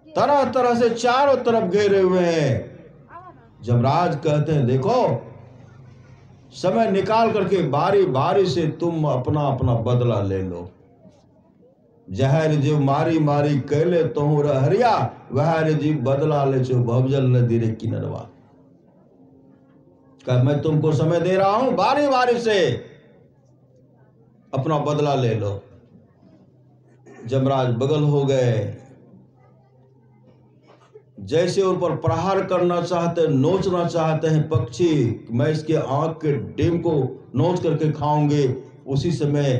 तरह तरह से चारों तरफ घेरे हुए हैं। जमराज कहते हैं देखो, समय निकाल करके बारी बारी से तुम अपना अपना बदला ले लो। जहर जीव मारी मारी कैले तोहर हरिया, वह जीव बदला ले छो भवजल नदी रे किनरवा। मैं तुमको समय दे रहा हूं, बारी बारी से अपना बदला ले लो। जमराज बगल हो गए, जैसे ऊपर प्रहार करना चाहते, नोचना चाहते हैं पक्षी, मैं इसके आंख के डेम को नोच करके खाऊंगे। उसी समय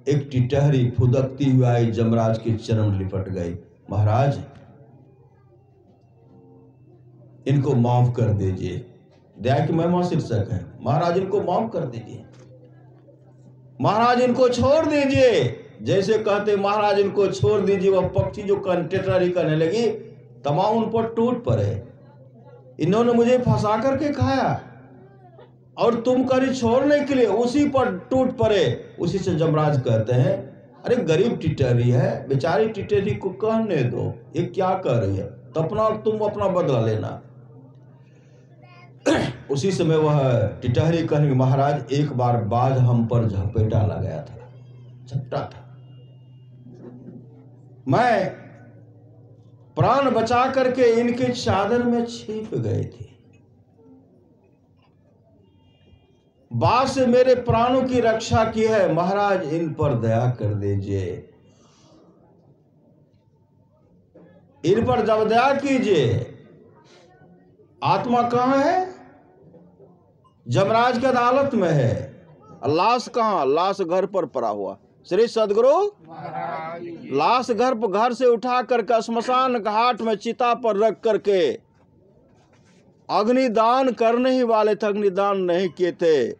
एक टिटहरी फुदकती हुई आई, जमराज के चरण लिपट गई। महाराज इनको माफ कर दीजिए, दया की महिमा शीर्षक है। महाराज इनको माफ कर दीजिए, महाराज इनको छोड़ दीजिए। जैसे कहते महाराज इनको छोड़ दीजिए, वह पक्षी जो टिटहरी करने लगी, तमाम उन पर टूट पड़े। इन्होंने मुझे फंसा करके खाया और तुम करी छोड़ने के लिए उसी पर टूट पड़े। उसी से जमराज कहते हैं, अरे गरीब टिटहरी है, बेचारी टिटहरी को कहने दो, ये क्या कर रही है, तो तुम अपना बदला लेना। उसी समय वह टिटहरी कहने, महाराज एक बार बाज हम पर झपेटा लगाया था, झपटा था, मैं प्राण बचा करके इनके चादर में छिप गए थे, बाज से मेरे प्राणों की रक्षा की है, महाराज इन पर दया कर दीजिए, इन पर जब दया कीजिए। आत्मा कहां है? जमराज की अदालत में है। लाश कहां? लाश घर पर पड़ा हुआ। श्री सदगुरु लाश घर से उठा करके श्मशान घाट में चिता पर रख करके अग्निदान करने ही वाले थे, अग्निदान नहीं किए थे।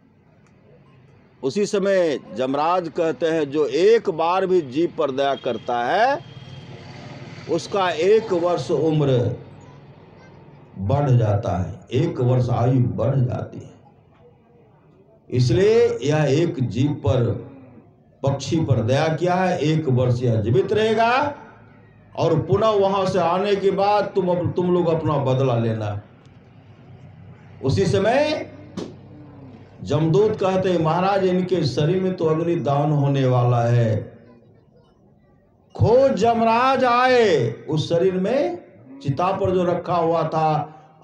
उसी समय जमराज कहते हैं जो एक बार भी जीव पर दया करता है उसका 1 वर्ष उम्र बढ़ जाता है, 1 वर्ष आयु बढ़ जाती है। इसलिए यह एक जीव पर, पक्षी पर दया किया है, 1 वर्ष यह जीवित रहेगा और पुनः वहां से आने के बाद तुम लोग अपना बदला लेना। उसी समय जमदूत कहते हैं महाराज इनके शरीर में तो अग्निदान होने वाला है, खोज जमराज आए। उस शरीर में चिता पर जो रखा हुआ था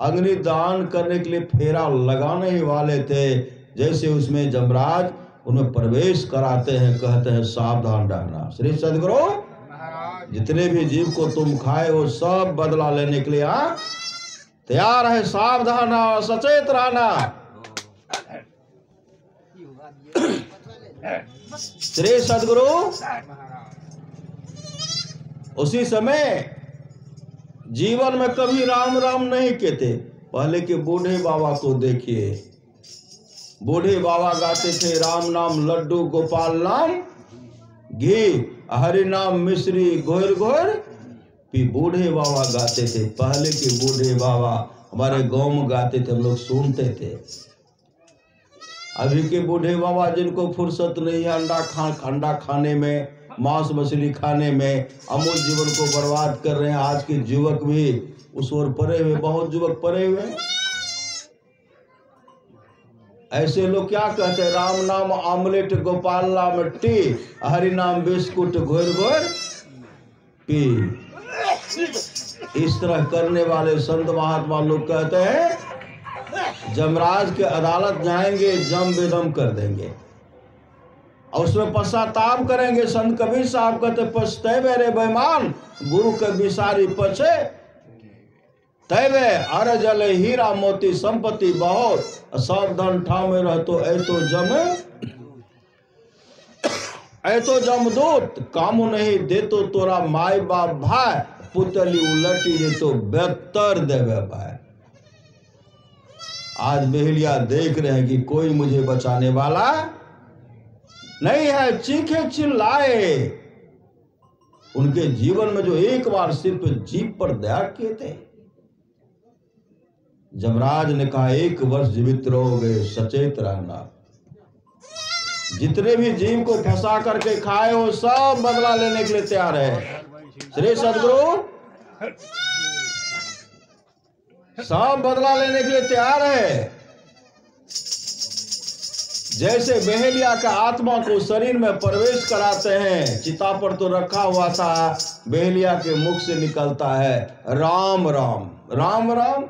अग्निदान करने के लिए फेरा लगाने ही वाले थे। जैसे उसमें जमराज उनमें प्रवेश कराते हैं, कहते हैं सावधान रहना। श्री सदगुरु जितने भी जीव को तुम खाए हो सब बदला लेने के लिए तैयार है, सावधान सचेत रहना। श्री सदगुरु उसी समय जीवन में कभी राम राम नहीं कहते। पहले के बूढ़े बाबा को देखिए, बूढ़े बाबा गाते थे राम नाम लड्डू गोपाल नाम घी, हरि नाम मिश्री घोर घोर पी। बूढ़े बाबा गाते थे, पहले के बूढ़े बाबा हमारे गांव में गाते थे, हम लोग सुनते थे। अभी के बूढ़े बाबा जिनको फुर्सत नहीं है अंडा खाने में, मांस मछली खाने में, अमूल जीवन को बर्बाद कर रहे हैं। आज के युवक भी उस ओर पड़े हुए, बहुत युवक पड़े हुए। ऐसे लोग क्या कहते हैं राम नाम आमलेट गोपाल नाम टी, हरि नाम बिस्कुट घोर घोर पी। इस तरह करने वाले संत महात्मा लोग कहते हैं जमराज के अदालत जाएंगे, जम बेदम कर देंगे और उसमें पश्चाताप करेंगे। संत कबीर साहब कहते पछतैबे रे बेईमान, गुरु के बिसारी पछे तैबे। अरे जले हीरा मोती संपत्ति बहुत, सब धन ठामे रहतो ऐतो जमदूत। कामू नहीं देतो तोरा माई बाप भाई, पुतली उलटी दे तो बेहतर देवे भाई। आज बेहलिया देख रहे हैं कि कोई मुझे बचाने वाला नहीं है, चीखे चिल्लाए। उनके जीवन में जो एक बार सिर्फ जीव पर दया किए थे, जमराज ने कहा 1 वर्ष जीवित रहोगे, सचेत रहना। जितने भी जीव को फंसा करके खाए हो सब बदला लेने के लिए तैयार है। श्री सदगुरु सब बदला लेने के लिए तैयार है। जैसे बहेलिया का आत्मा को शरीर में प्रवेश कराते हैं, चिता पर तो रखा हुआ था, बहेलिया के मुख से निकलता है राम राम राम राम।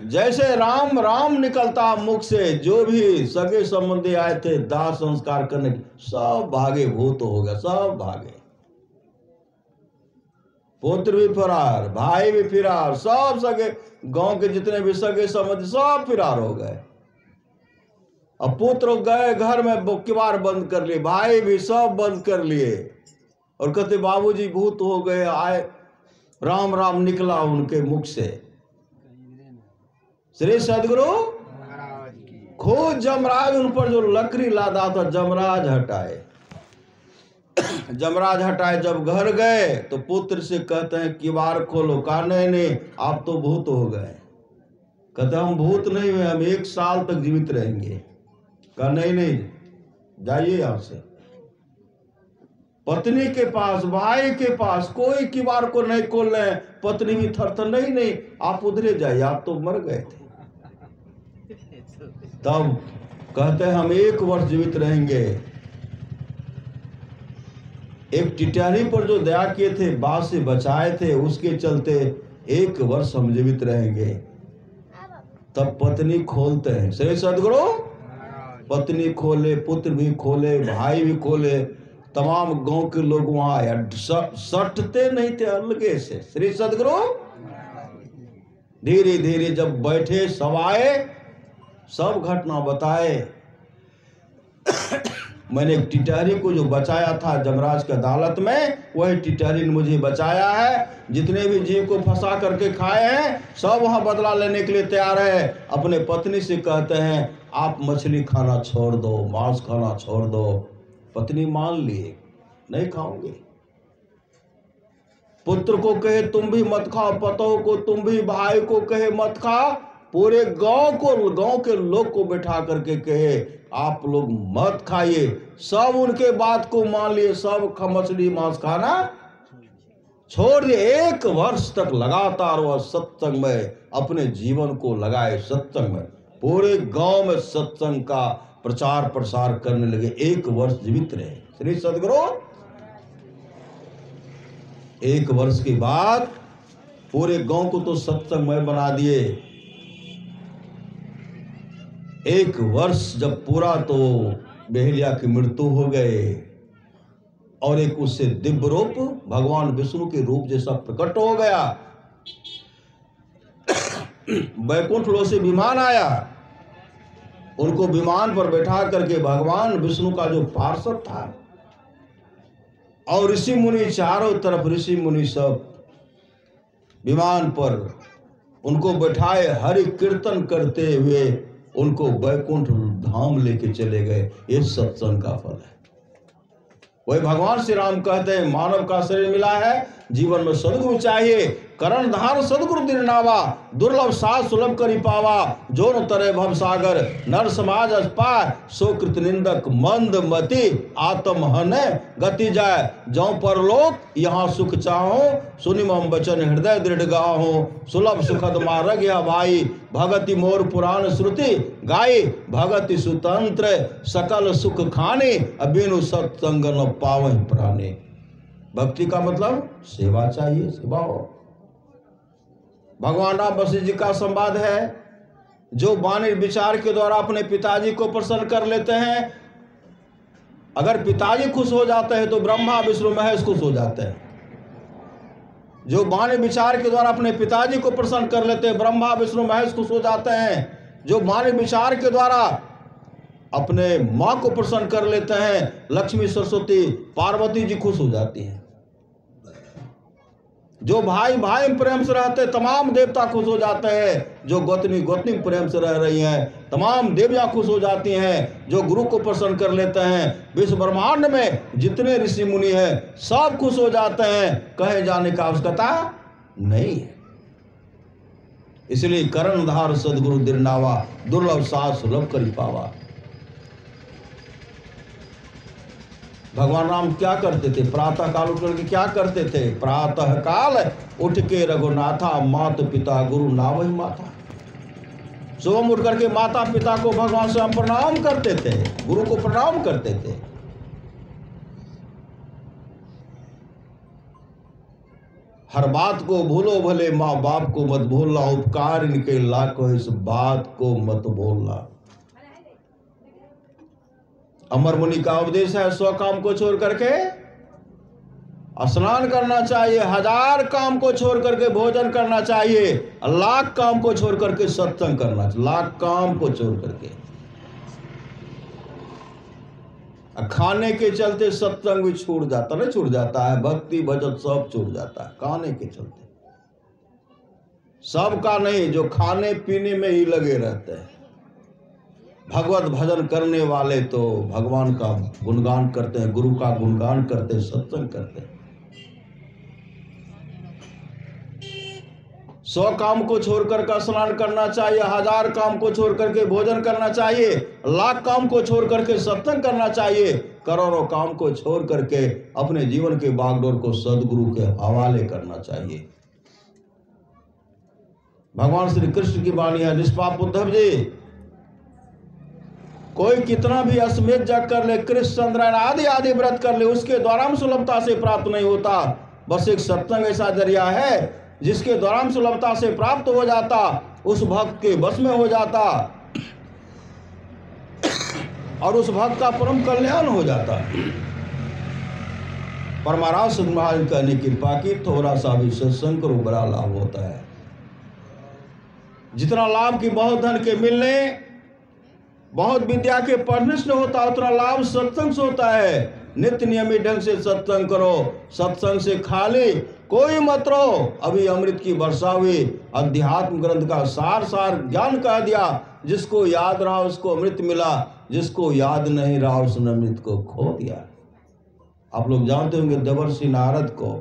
जैसे राम राम निकलता मुख से, जो भी सगे संबंधी आए थे दाह संस्कार करने, सब भागे, भूत हो गया, सब भागे। पुत्र भी फरार, भाई भी फिरार, सब सगे गांव के जितने भी सगे संबंधी सब फिरार हो गए। अब पुत्र गए घर में किवाड़ बंद कर लिए, भाई भी सब बंद कर लिए और कहते बाबूजी भूत हो गए आए। राम राम निकला उनके मुख से। श्री सदगुरु खुद जमराज उन पर जो लकड़ी लादा था जमराज हटाए। जमराज हटाए, जब घर गए तो पुत्र से कहते हैं किवाड़ खोलो। कहा नहीं आप तो भूत हो गए। कहते हम भूत नहीं हुए, हम 1 साल तक जीवित रहेंगे। कहा नहीं जाइए यहां से। पत्नी के पास, भाई के पास कोई किवाड़ को नहीं खोल रहे। पत्नी भी थर नहीं आप उधरे जाइए, आप तो मर गए थे। तब कहते हैं हम 1 वर्ष जीवित रहेंगे। एक टिटहरी पर जो दया किए थे, बात से बचाए थे, उसके चलते 1 वर्ष हम जीवित रहेंगे। तब पत्नी खोलते हैं। श्री सदगुरु पत्नी खोले, पुत्र भी खोले, भाई भी खोले, तमाम गांव के लोग वहां आए। सटते नहीं थे अलगे से। श्री सदगुरु धीरे धीरे जब बैठे सब आए, सब घटना बताए। मैंने एक टिटहरी को जो बचाया था जमराज की अदालत में, वही टिटहरी ने मुझे बचाया है। जितने भी जीव को फंसा करके खाए हैं सब वहां बदला लेने के लिए तैयार है। अपने पत्नी से कहते हैं आप मछली खाना छोड़ दो, मांस खाना छोड़ दो। पत्नी मान लिए, नहीं खाओगे। पुत्र को कहे तुम भी मत खाओ, पतोह को तुम भी, भाई को कहे मत खा, पूरे गांव के लोग को बैठा करके कहे आप लोग मत खाइए। सब उनके बात को मान लिए, सब मछली मांस खाना छोड़ दिए। 1 वर्ष तक लगातार वह सत्संग में अपने जीवन को लगाए। सत्संग में पूरे गांव में सत्संग का प्रचार प्रसार करने लगे। 1 वर्ष जीवित रहे श्री सद्गुरु। 1 वर्ष के बाद पूरे गांव को तो सत्संगमय बना दिए। 1 वर्ष जब पूरा तो बेहलिया की मृत्यु हो गए और एक उससे दिव्य रूप भगवान विष्णु के रूप जैसा प्रकट हो गया। बैकुंठ लोक से विमान आया, उनको विमान पर बैठा करके भगवान विष्णु का जो पार्षद था और ऋषि मुनि चारों तरफ, ऋषि मुनि सब विमान पर उनको बैठाए हरि कीर्तन करते हुए उनको बैकुंठ धाम लेके चले गए। ये सत्संग का फल है। वही भगवान श्री राम कहते हैं मानव का शरीर मिला है, जीवन में सदगुरु चाहिए। करण धार सदगुरु दिरनावा, दुर्लभ साध सुलभ करी पावा। जो न तरे भव सागर, नर समाज अस्पार। सो कृत निंदक मंद मति, आत्म हन गति जाय। जो परलोक यहाँ सुख चाहो, सुनि मम बचन हृदय दृढ़ गाहो। सुलभ सुखद मार्ग यह भाई, भगति मोर पुराण श्रुति गाई। भगति सुतंत्र सकल सुख खाने, अबिनु सत्संग न पावहि प्राणे। भक्ति का मतलब सेवा चाहिए, सेवा हो। भगवान राम वशिष्ठ जी का संवाद है, जो वाणी विचार के द्वारा अपने पिताजी को प्रसन्न कर लेते हैं। अगर पिताजी खुश हो जाते हैं तो ब्रह्मा विष्णु महेश खुश हो जाते हैं। जो वाणी विचार के द्वारा अपने पिताजी को प्रसन्न कर लेते हैं, ब्रह्मा विष्णु महेश खुश हो जाते हैं। जो वाणी विचार के द्वारा अपने माँ को प्रसन्न कर लेते हैं, लक्ष्मी सरस्वती पार्वती जी खुश हो जाती हैं। जो भाई भाई प्रेम से रहते तमाम देवता खुश हो जाते हैं। जो गोतनी गोतनी प्रेम से रह रही हैं, तमाम देवियां खुश हो जाती हैं। जो गुरु को प्रसन्न कर लेते हैं, विश्व ब्रह्मांड में जितने ऋषि मुनि हैं सब खुश हो जाते हैं। कहे जाने का आवश्यकता नहीं है। इसलिए करणधार सदगुरु दिरनावा, दुर्लभ साध सुलभ करी पावा। भगवान राम क्या करते थे? प्रातः काल उठ करके क्या करते थे? प्रातः काल उठ के रघुनाथा, माता पिता गुरु नावहि माता। सुबह उठ करके माता पिता को भगवान से प्रणाम करते थे, गुरु को प्रणाम करते थे। हर बात को भूलो भले, माँ बाप को मत भूलना। उपकार इनके लाखों, इस बात को मत भूलना। अमर मुनि का उपदेश है, 100 काम को छोड़ करके स्नान करना चाहिए, 1000 काम को छोड़ करके भोजन करना चाहिए, लाख काम को छोड़ करके सत्संग करना चाहिए। लाख काम को छोड़ करके खाने के चलते सत्संग भी छूट जाता, नहीं छूट जाता है, भक्ति भजन सब छूट जाता है खाने के चलते। सबका नहीं, जो खाने पीने में ही लगे रहते हैं। भगवत भजन करने वाले तो भगवान का गुणगान करते हैं, गुरु का गुणगान करते हैं, सत्संग करते हैं। 100 काम को छोड़कर का स्नान करना चाहिए, 1000 काम को छोड़ करके भोजन करना चाहिए, लाख काम को छोड़ करके सत्संग करना चाहिए, करोड़ों काम को छोड़ करके अपने जीवन के बागडोर को सदगुरु के हवाले करना चाहिए। भगवान श्री कृष्ण की वाणी है, निष्पाप उद्धव जी, कोई कितना भी अश्वमेध जग कर ले, कृष्ण चंद्रायण आदि आदि व्रत कर ले, उसके द्वारा हम सुलभता से प्राप्त नहीं होता। बस एक सत्संग ऐसा जरिया है जिसके द्वारा हम सुलभता से प्राप्त हो जाता, उस भक्त के बस में हो जाता और उस भक्त का परम कल्याण हो जाता। पर महाराज सद्गुरु महाराज कहने की कृपा की थोड़ा सा भी सत्संग करो, बड़ा लाभ होता है। जितना लाभ की बहुत धन के मिलने बहुत विद्या के पढ़ने से होता, उतना लाभ सत्संग से होता है। नित्य नियमित ढंग से सत्संग करो, सत्संग से खाली कोई मत रहो। अभी अमृत की वर्षा हुई, अध्यात्म ग्रंथ का सार सार ज्ञान कह दिया। जिसको याद रहा उसको अमृत मिला, जिसको याद नहीं रहा उसने अमृत को खो दिया। आप लोग जानते होंगे देवर्षि नारद को।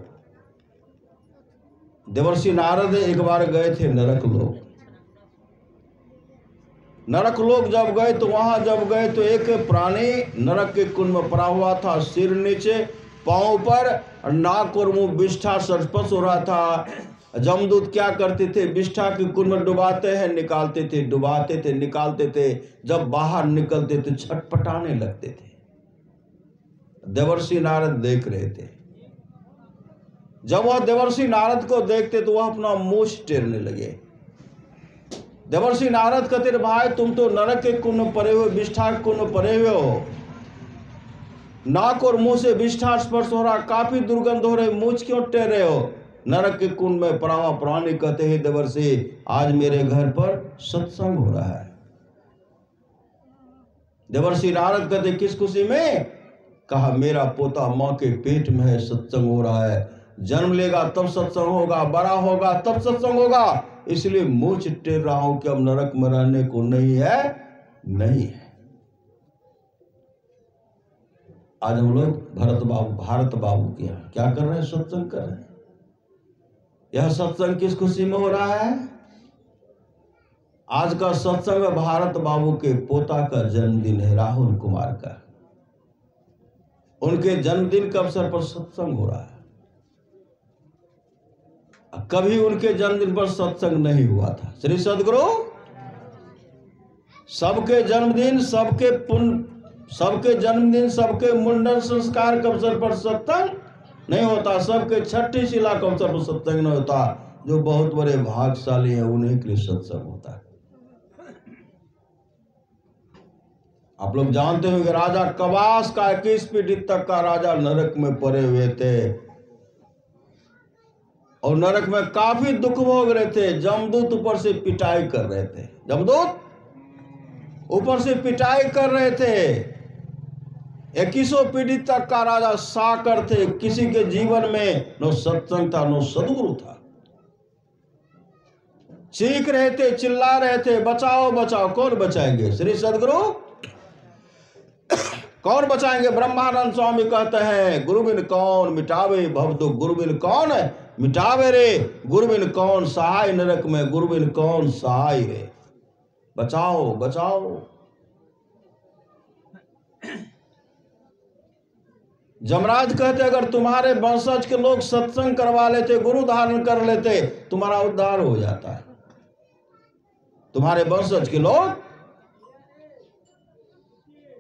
देवर्षि नारद एक बार गए थे नरक लोक। नरक लोक जब गए तो वहां जब गए तो एक प्राणी नरक के कुंड में पड़ा हुआ था, सिर नीचे पांव पर, नाक और मुंह विष्ठा सरपस हो रहा था। जमदूत क्या करते थे, विष्ठा के कुंड में डुबाते हैं, निकालते थे, डुबाते थे, निकालते थे। जब बाहर निकलते तो छटपटाने लगते थे। देवर्षि नारद देख रहे थे। जब वह देवर्षि नारद को देखते तो वह अपना मूछ टेरने लगे। देवर्षि नारद कहते, भाई तुम तो नरक के कुंड में पड़े हुए, विष्ठा के कुंड में पड़े हुए हो, नाक और मुंह से विष्ठा स्पर्श हो रहा, काफी दुर्गंध हो रही, मूछ क्यों टेर रहे हो? नरक के कुंड में पड़ा हुआ प्राणी कहते हैं, देवर्षि आज मेरे घर पर सत्संग हो रहा है। देवर्षि नारद कहते, किस खुशी में? कहा मेरा पोता मां के पेट में है, सत्संग हो रहा है, जन्म लेगा तब सत्संग होगा, बड़ा होगा तब सत्संग होगा, इसलिए मूछ टेर रहा हूं कि अब नरक में रहने को नहीं है। नहीं है। आज हम लोग भारत बाबू के यहाँ क्या कर रहे हैं? सत्संग कर रहे हैं। यह सत्संग किस खुशी में हो रहा है? आज का सत्संग भारत बाबू के पोता का जन्मदिन है, राहुल कुमार का। उनके जन्मदिन के अवसर पर सत्संग हो रहा है। कभी उनके जन्मदिन पर सत्संग नहीं हुआ था। श्री सद्गुरु सबके जन्मदिन, सबके जन्मदिन, सबके मुंडन संस्कार के अवसर पर सत्संग नहीं होता। सबके छठी शिला के अवसर पर सत्संग नहीं होता। जो बहुत बड़े भाग्यशाली हैं उन्हीं के लिए सत्संग होता है। आप लोग जानते हो कि राजा कवास का 21 पीढ़ी तक का राजा नरक में पड़े हुए थे और नरक में काफी दुख भोग रहे थे। जमदूत ऊपर से पिटाई कर रहे थे। जमदूत ऊपर से पिटाई कर रहे थे। 21 पीढ़ी तक का राजा साकर थे। किसी के जीवन में न सत्संग था न सद्गुरु था। चीख रहे थे, चिल्ला रहे थे, बचाओ बचाओ। कौन बचाएंगे? श्री सद्गुरु कौन बचाएंगे? ब्रह्मानंद स्वामी कहते हैं, गुरुबिन कौन मिटावे भव दुख, गुरुबिन कौन मिटावे रे, गुरुबिन कौन सहाय नरक में, गुरुबिन कौन सहाय रे। बचाओ बचाओ। जमराज कहते अगर तुम्हारे वंशज के लोग सत्संग करवा लेते, गुरु धारण कर लेते, तुम्हारा उद्धार हो जाता है। तुम्हारे वंशज के लोग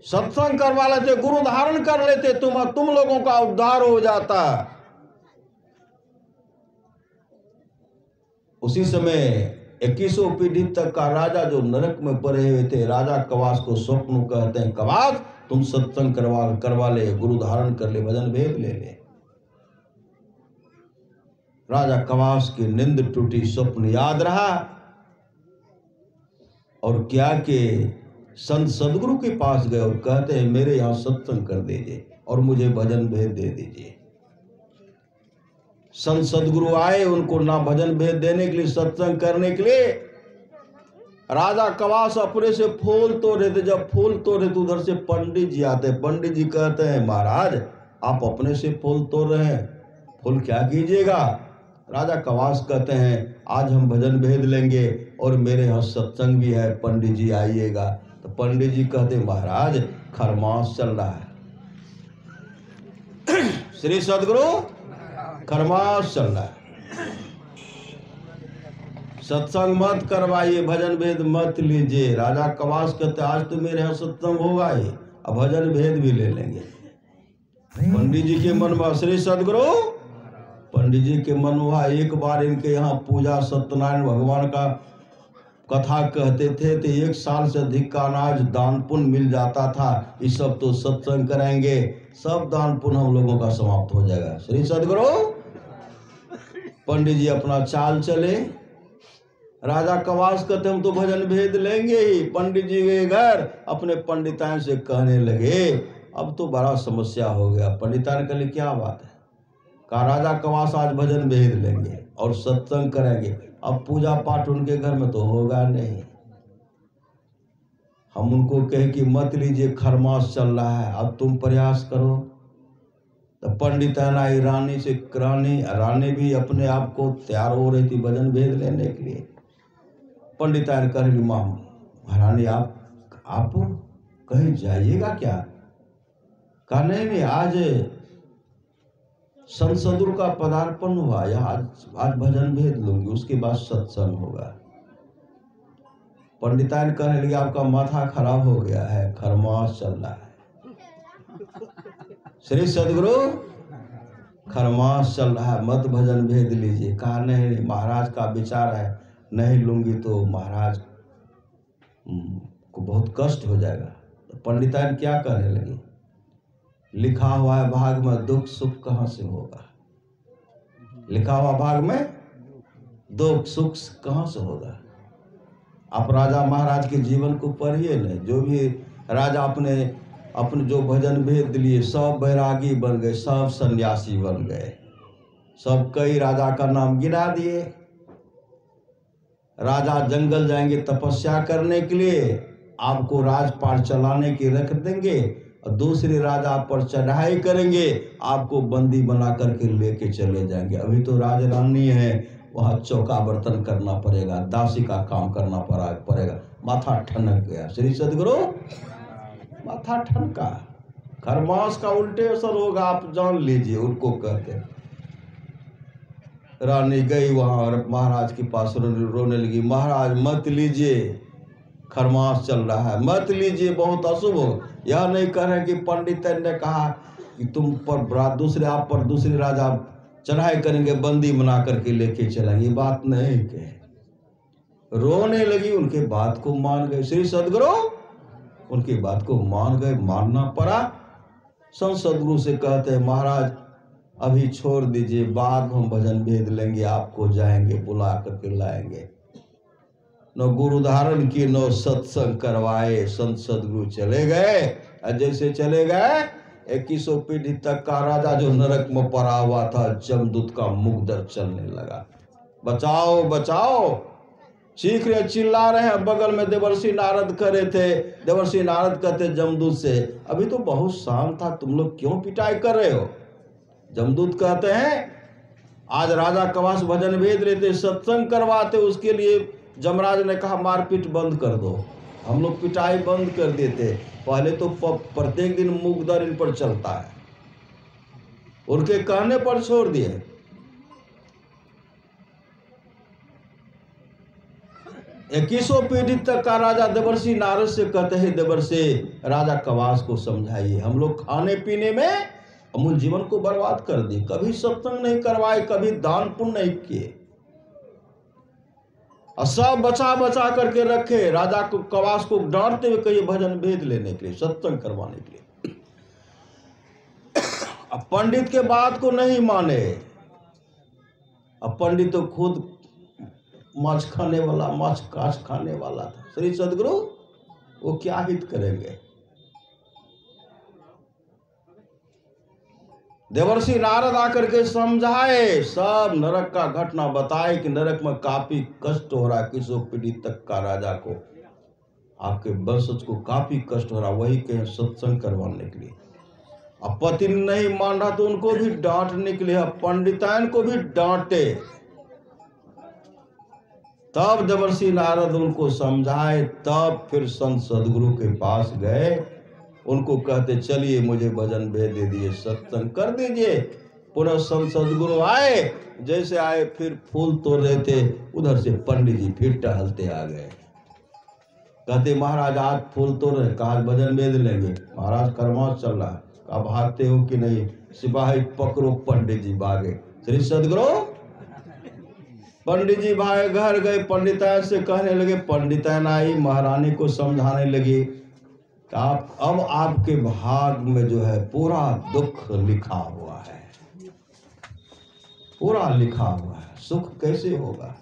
सत्संग करवा लेते, गुरु धारण कर लेते, तुम लोगों का उद्धार हो जाता। उसी समय 21 पीढ़ी तक का राजा जो नरक में पड़े हुए थे, राजा कवास को स्वप्न कहते हैं, कवास तुम सत्संग करवा ले, गुरु धारण कर ले, भजन भेद ले ले। राजा कवास की नींद टूटी, स्वप्न याद रहा और क्या कि संत सदगुरु के पास गए और कहते हैं मेरे यहां सत्संग कर दीजिए और मुझे भजन भेद दे दीजिए। संत सदगुरु आए, उनको ना भजन भेद देने के लिए, सत्संग करने के लिए। राजा कवास अपने से फूल तोड़ रहे थे। जब फूल तोड़ रहे थे उधर से पंडित जी आते। पंडित जी कहते हैं महाराज आप अपने से फूल तोड़ रहे हैं, फूल क्या कीजिएगा? राजा कवास कहते हैं आज हम भजन भेद लेंगे और मेरे यहाँ सत्संग भी है, पंडित जी आइएगा। तो पंडित जी कहते महाराज खरमास चल रहा है। श्री सद्गुरु खरमास चल रहा है, सत्संग मत करवाइए, भजन भेद मत लीजिए। राजा कवास कहते आज तो मेरे यहाँ सत्संग होगा ही, अब भजन भेद भी ले लेंगे। पंडित जी के मन में, श्री सद्गुरु पंडित जी के मन में एक बार इनके यहाँ पूजा सत्यनारायण भगवान का कथा कहते थे तो 1 साल से अधिक का अनाज दान पुण्य मिल जाता था। इस सब तो सत्संग कराएंगे, सब दान पुण्य हम लोगों का समाप्त हो जाएगा। श्री सद्गुरु पंडित जी अपना चाल चले। राजा कवास कहते हम तो भजन भेद लेंगे ही। पंडित जी के घर अपने पंडितान से कहने लगे अब तो बड़ा समस्या हो गया। पंडितान के लिए क्या बात है? कहा राजा कवास आज भजन भेद लेंगे और सत्संग करेंगे। अब पूजा पाठ उनके घर में तो होगा नहीं। हम उनको कहे कि मत लीजिए, खरमास चल रहा है, अब तुम प्रयास करो। तो पंडितान आई रानी से, रानी भी अपने आप को तैयार हो रही थी भजन भेद लेने के लिए। पंडितान कह रही माँ महारानी आप कहीं जाइएगा क्या? कहा नहीं आज संत सदगुरु का पदार्पण हुआ, आज भजन भेद लूंगी, उसके बाद सत्संग होगा। पंडितान कहने लगे आपका माथा खराब हो गया है, खरमास चल रहा है। श्री सदगुरु खरमास चल रहा है, मत भजन भेद लीजिए। कहा नहीं महाराज का विचार है, नहीं लूंगी तो महाराज को बहुत कष्ट हो जाएगा। तो पंडितान क्या कहने लगे, लिखा हुआ है भाग में दुख सुख कहां से होगा? लिखा हुआ भाग में दुख सुख कहां से होगा? आप राजा महाराज के जीवन को पढ़िए न। जो भी राजा अपने जो भजन भेद लिए सब बैरागी बन गए, सब सन्यासी बन गए, सब कई राजा का नाम गिना दिए। राजा जंगल जाएंगे तपस्या करने के लिए, आपको राजपाट चलाने की रख देंगे और दूसरे राजा पर चढ़ाई करेंगे, आपको बंदी बना करके लेके चले जाएंगे। अभी तो राजरानी है, वहां चौका बर्तन करना पड़ेगा, दासी का काम करना पड़ेगा। माथा ठनक गया। श्री सदगुरु माथा ठनका। खरमास का उल्टे असर होगा, आप जान लीजिए। उनको कहते हैं। रानी गई वहां और महाराज के पास रोने लगी, महाराज मत लीजिए, खरमास चल रहा है, मत लीजिए, बहुत अशुभ हो। यह नहीं कह रहे कि पंडित ने कहा कि तुम पर दूसरे राजा चढ़ाई करेंगे, बंदी बना करके लेके चलेंगे, बात नहीं कहे। रोने लगी, उनके बात को मान गए। श्री सदगुरु उनकी बात को मान गए, मानना पड़ा। संत सदगुरु से कहते हैं महाराज अभी छोड़ दीजिए, बाद हम भजन भेद लेंगे, आपको जाएंगे बुला करके लाएंगे। न गुरु धारण की न सत्संग करवाए, संत सदगुरु चले गए। जैसे चले गए 2100 पीढ़ी तक का राजा जो नरक में पड़ा हुआ था, जमदूत का मुकदर चलने लगा। बचाओ बचाओ चीख रहे, चिल्ला रहे हैं। बगल में देवर्षि नारद खड़े थे। देवर्षि नारद कहते जमदूत से अभी तो बहुत शांत था, तुम लोग क्यों पिटाई कर रहे हो? जमदूत कहते हैं आज राजा कवास भजन भेद लेते, सत्संग करवाते, उसके लिए जमराज ने कहा मारपीट बंद कर दो। हम लोग पिटाई बंद कर देते। पहले तो प्रत्येक दिन मुकदर इन पर चलता है, उनके कहने पर छोड़ दिए। इक्कीसों पीढ़ी तक का राजा देवर्षि नारद से कहते हैं देवर्षि राजा कवास को समझाइए, हम लोग खाने पीने में अमूल जीवन को बर्बाद कर दिए, कभी सत्संग नहीं करवाए, कभी दान पुण्य नहीं किए, और सब बचा बचा करके रखे। राजा को कवास को डांटते हुए कहिए भजन भेद लेने के लिए, सत्संग करवाने के लिए। अब पंडित के बात को नहीं माने। अब पंडित तो खुद माछ खाने वाला, माछ काछ खाने वाला था। श्री सदगुरु वो क्या हित करेंगे? देवर्षि नारद आकर के समझाए, सब नरक का घटना बताए कि नरक में काफी कष्ट हो रहा है, 2100 पीढ़ी तक का राजा को, आपके वंशज को काफी कष्ट हो रहा, वही कहें सत्संग करवाने के लिए। अब पति नहीं मान रहा तो उनको भी डांटने के लिए, पंडितान को भी डांटे। तब देवर्षि नारद उनको समझाए, तब फिर संत सदगुरु के पास गए। उनको कहते चलिए मुझे भजन भेद दे दिए, सत्संग कर दीजिए। पुनः संत सदगुरु आए, जैसे आए फिर फूल तोड़ रहे थे, उधर से पंडित जी फिर टहलते आ गए। कहते महाराज आज फूल तोड़ रहे, कहा भजन भेद लेंगे। महाराज खरमास चल रहा है, कहा भागते हो कि नहीं? सिपाही पकड़ो। पंडित जी भागे। श्री सदगुरु पंडित जी भागे, घर गए, पंडितान से कहने लगे। पंडितान आई, महारानी को समझाने लगी आप अब आपके भाग में जो है पूरा दुख लिखा हुआ है, पूरा लिखा हुआ है, सुख कैसे होगा?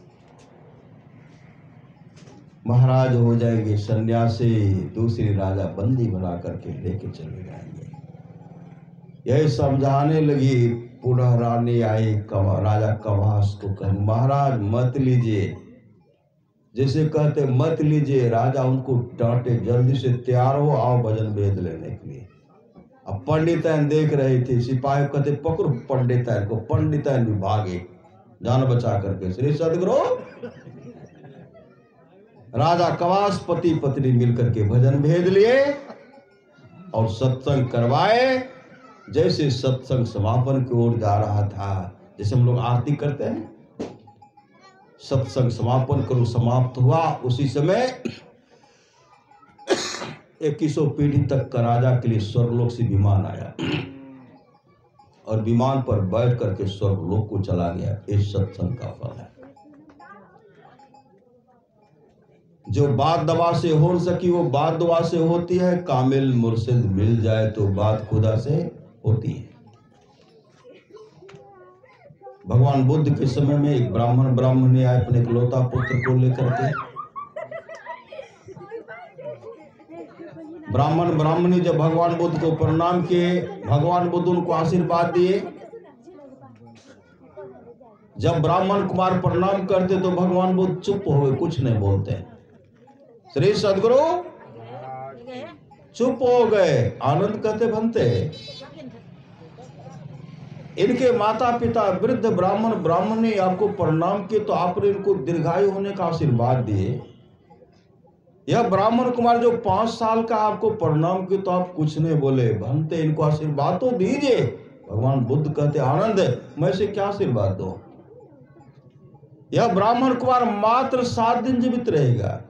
महाराज हो जाएंगे सन्यासी, दूसरी राजा बंदी बना करके लेके चले जाएंगे। यही समझाने लगी। पुनः रानी आई राजा कवास को, कह महाराज मत लीजिए, जैसे कहते मत लीजिए। राजा उनको डांटे, जल्दी से तैयार हो, आओ भजन वेद लेने के लिए। अब पंडिताइन देख रही थी, सिपाही कहते पकड़ो पंडिताइन को। पंडिताइन भी भागे जान बचा करके। श्री सदगुरु राजा कवास पति पत्नी मिलकर के भजन भेद लिए और सत्संग करवाए। जैसे सत्संग समापन की ओर जा रहा था, जैसे हम लोग आरती करते हैं, सत्संग समापन करो समाप्त हुआ, उसी समय 2100 पीढ़ी तक का राजा के लिए स्वर्गलोक से विमान आया और विमान पर बैठ करके स्वर्गलोक को चला गया। इस सत्संग का फल है। जो बात दवा से हो न सकी वो बात दुआ से होती है। कामिल मुर्शिद मिल जाए तो बात खुदा से होती है। भगवान बुद्ध के समय में एक ब्राह्मणी आए अपने इकलौता पुत्र को लेकर के। ब्राह्मणी जब भगवान बुद्ध को प्रणाम किए, भगवान बुद्ध उनको आशीर्वाद दिए। जब ब्राह्मण कुमार प्रणाम करते तो भगवान बुद्ध चुप हो गए, कुछ नहीं बोलते। श्री सदगुरु चुप हो गए, आनंद कहते बनते। इनके माता पिता वृद्ध ब्राह्मण ब्राह्मणी आपको प्रणाम किए तो आपने इनको दीर्घायु होने का आशीर्वाद दिए। यह ब्राह्मण कुमार जो 5 साल का आपको प्रणाम किए तो आप कुछ नहीं बोले, भंते इनको आशीर्वाद तो दीजिए। भगवान बुद्ध कहते आनंद मैं इसे क्या आशीर्वाद दूं? यह ब्राह्मण कुमार मात्र 7 दिन जीवित रहेगा।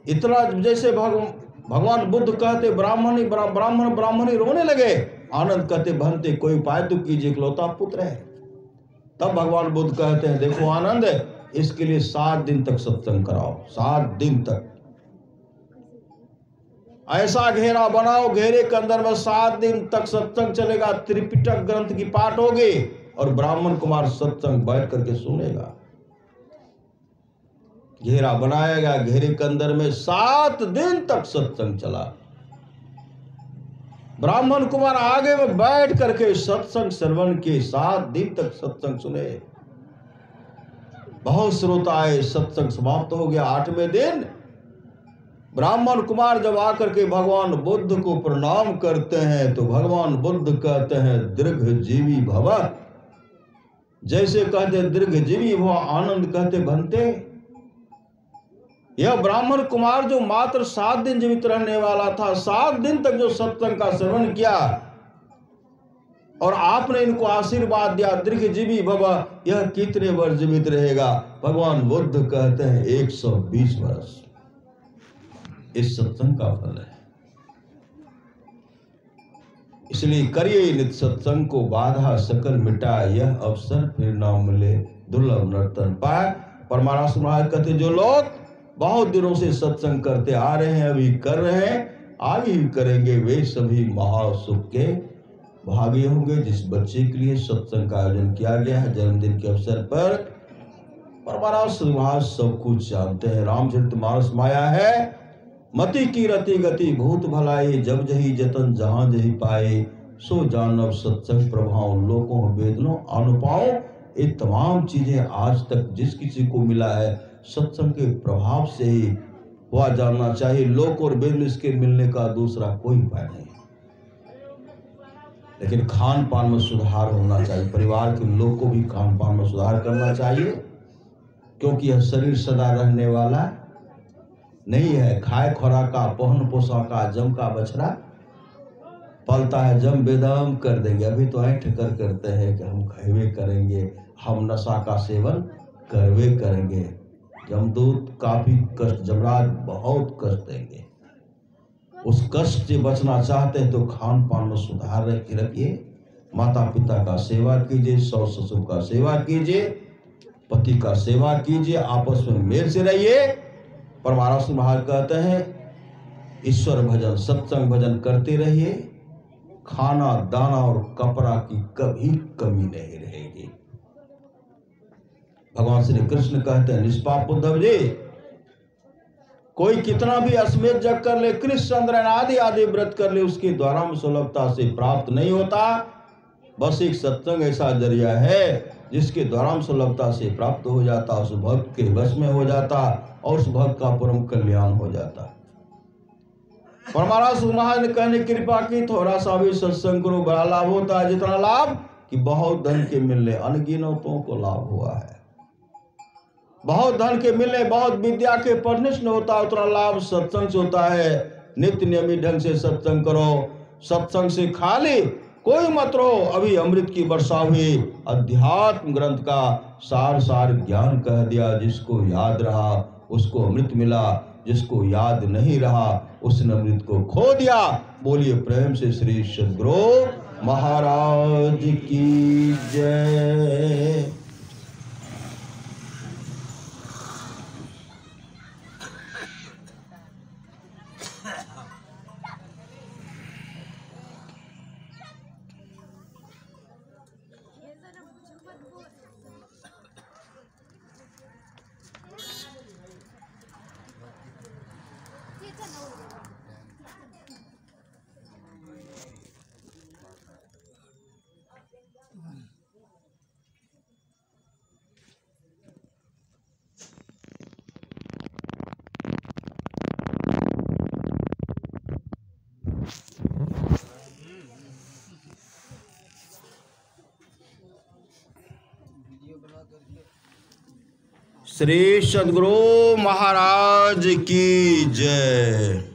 इतना जैसे भगवान बुद्ध कहते ब्राह्मणी रोने लगे। आनंद कहते भंते कोई उपाय तो कीजिए, इकलौता पुत्र है। तब भगवान बुद्ध कहते हैं देखो आनंद, इसके लिए 7 दिन तक सत्संग कराओ। 7 दिन तक ऐसा घेरा बनाओ, घेरे के अंदर में 7 दिन तक सत्संग चलेगा। त्रिपिटक ग्रंथ की पाठ होगी और ब्राह्मण कुमार सत्संग बैठ करके सुनेगा। घेरा बनाएगा, घेरे के अंदर में 7 दिन तक सत्संग चला। ब्राह्मण कुमार आगे में बैठ करके सत्संग श्रवण के 7 दिन तक सत्संग सुने। बहुत श्रोता आए, सत्संग समाप्त हो गया। 8वें दिन ब्राह्मण कुमार जब आकर के भगवान बुद्ध को प्रणाम करते हैं तो भगवान बुद्ध कहते हैं दीर्घजीवी भव। जैसे कहते दीर्घजीवी भव, आनंद कहते भंते। यह ब्राह्मण कुमार जो मात्र 7 दिन जीवित रहने वाला था, 7 दिन तक जो सत्संग का श्रवण किया और आपने इनको आशीर्वाद दिया दीर्घजीवी भव, यह कितने वर्ष जीवित रहेगा? भगवान बुद्ध कहते हैं 120 वर्ष। इस सत्संग का फल है। इसलिए करिए नित्य सत्संग को, बाधा सकल मिटाए, यह अवसर फिर ना मिले, दुर्लभ नर्तन पाए। परमारास महाराज कहते जो लोग बहुत दिनों से सत्संग करते आ रहे हैं, अभी कर रहे हैं, आगे भी करेंगे, वे सभी महासुख के भागी होंगे। जिस बच्चे के लिए सत्संग का आयोजन किया गया है जन्मदिन के अवसर पर, परमारास महाराज सब कुछ जानते हैं। रामचरितमानस माया है, मति की रति गति भूत भलाई, जब जही जतन जहां जही पाए, सो जानव सत्संग प्रभाव लोकों वेदनों अनुपाओ। ये तमाम चीजें आज तक जिस किसी को मिला है सत्संग के प्रभाव से ही हुआ जानना चाहिए। लोक और वेद में इसके मिलने का दूसरा कोई उपाय नहीं। लेकिन खान पान में सुधार होना चाहिए। परिवार के लोग को भी खान पान में सुधार करना चाहिए, क्योंकि यह शरीर सदा रहने वाला नहीं है। खाए खुराका पहन पोशाका जम का बछड़ा पलता है, जम बेदम कर देंगे। अभी तो ऐठ कर करते हैं कि हम खावे करेंगे, हम नशा का सेवन करवे करेंगे। जमदूत काफी कष्ट, जमराज बहुत कष्ट देंगे। उस कष्ट से बचना चाहते हैं तो खान पान में सुधार रखिए। माता पिता का सेवा कीजिए, सास ससुर का सेवा कीजिए, पति का सेवा कीजिए, आपस में मेल से रहिए। परमारास महाराज कहते हैं ईश्वर भजन सत्संग भजन करते रहिए, खाना दाना और कपड़ा की कभी कमी नहीं रहेगी। भगवान श्री कृष्ण कहते हैं निष्पाप उद्धव जी, कोई कितना भी अश्वमेध जग कर ले, कृष्ण चंद्र आदि आदि व्रत कर ले, उसके द्वारा हम सुलभता से प्राप्त नहीं होता। बस एक सत्संग ऐसा जरिया है जिसके द्वारा हम सुलभता से प्राप्त हो जाता, उस भक्त के वश में हो जाता और उस भक्त का परम कल्याण हो जाता। और महाराज महाराज ने कहने कृपा की, थोड़ा सा भी सत्संग करो, बड़ा लाभ होता है। जितना लाभ कि बहुत धन के मिलने अनगिनतों को लाभ हुआ है। बहुत धन के मिलने, बहुत विद्या के पढ़ने से होता है, उतना लाभ सत्संग से होता है। नित्य नियमित ढंग से सत्संग करो, सत्संग से खाली कोई मत रहो। अभी अमृत की वर्षा हुई, अध्यात्म ग्रंथ का सार सार ज्ञान कह दिया। जिसको याद रहा उसको अमृत मिला, जिसको याद नहीं रहा उसने अमृत को खो दिया। बोलिए प्रेम से श्री सद्गुरु महाराज की जय। श्री सद्गुरु महाराज की जय।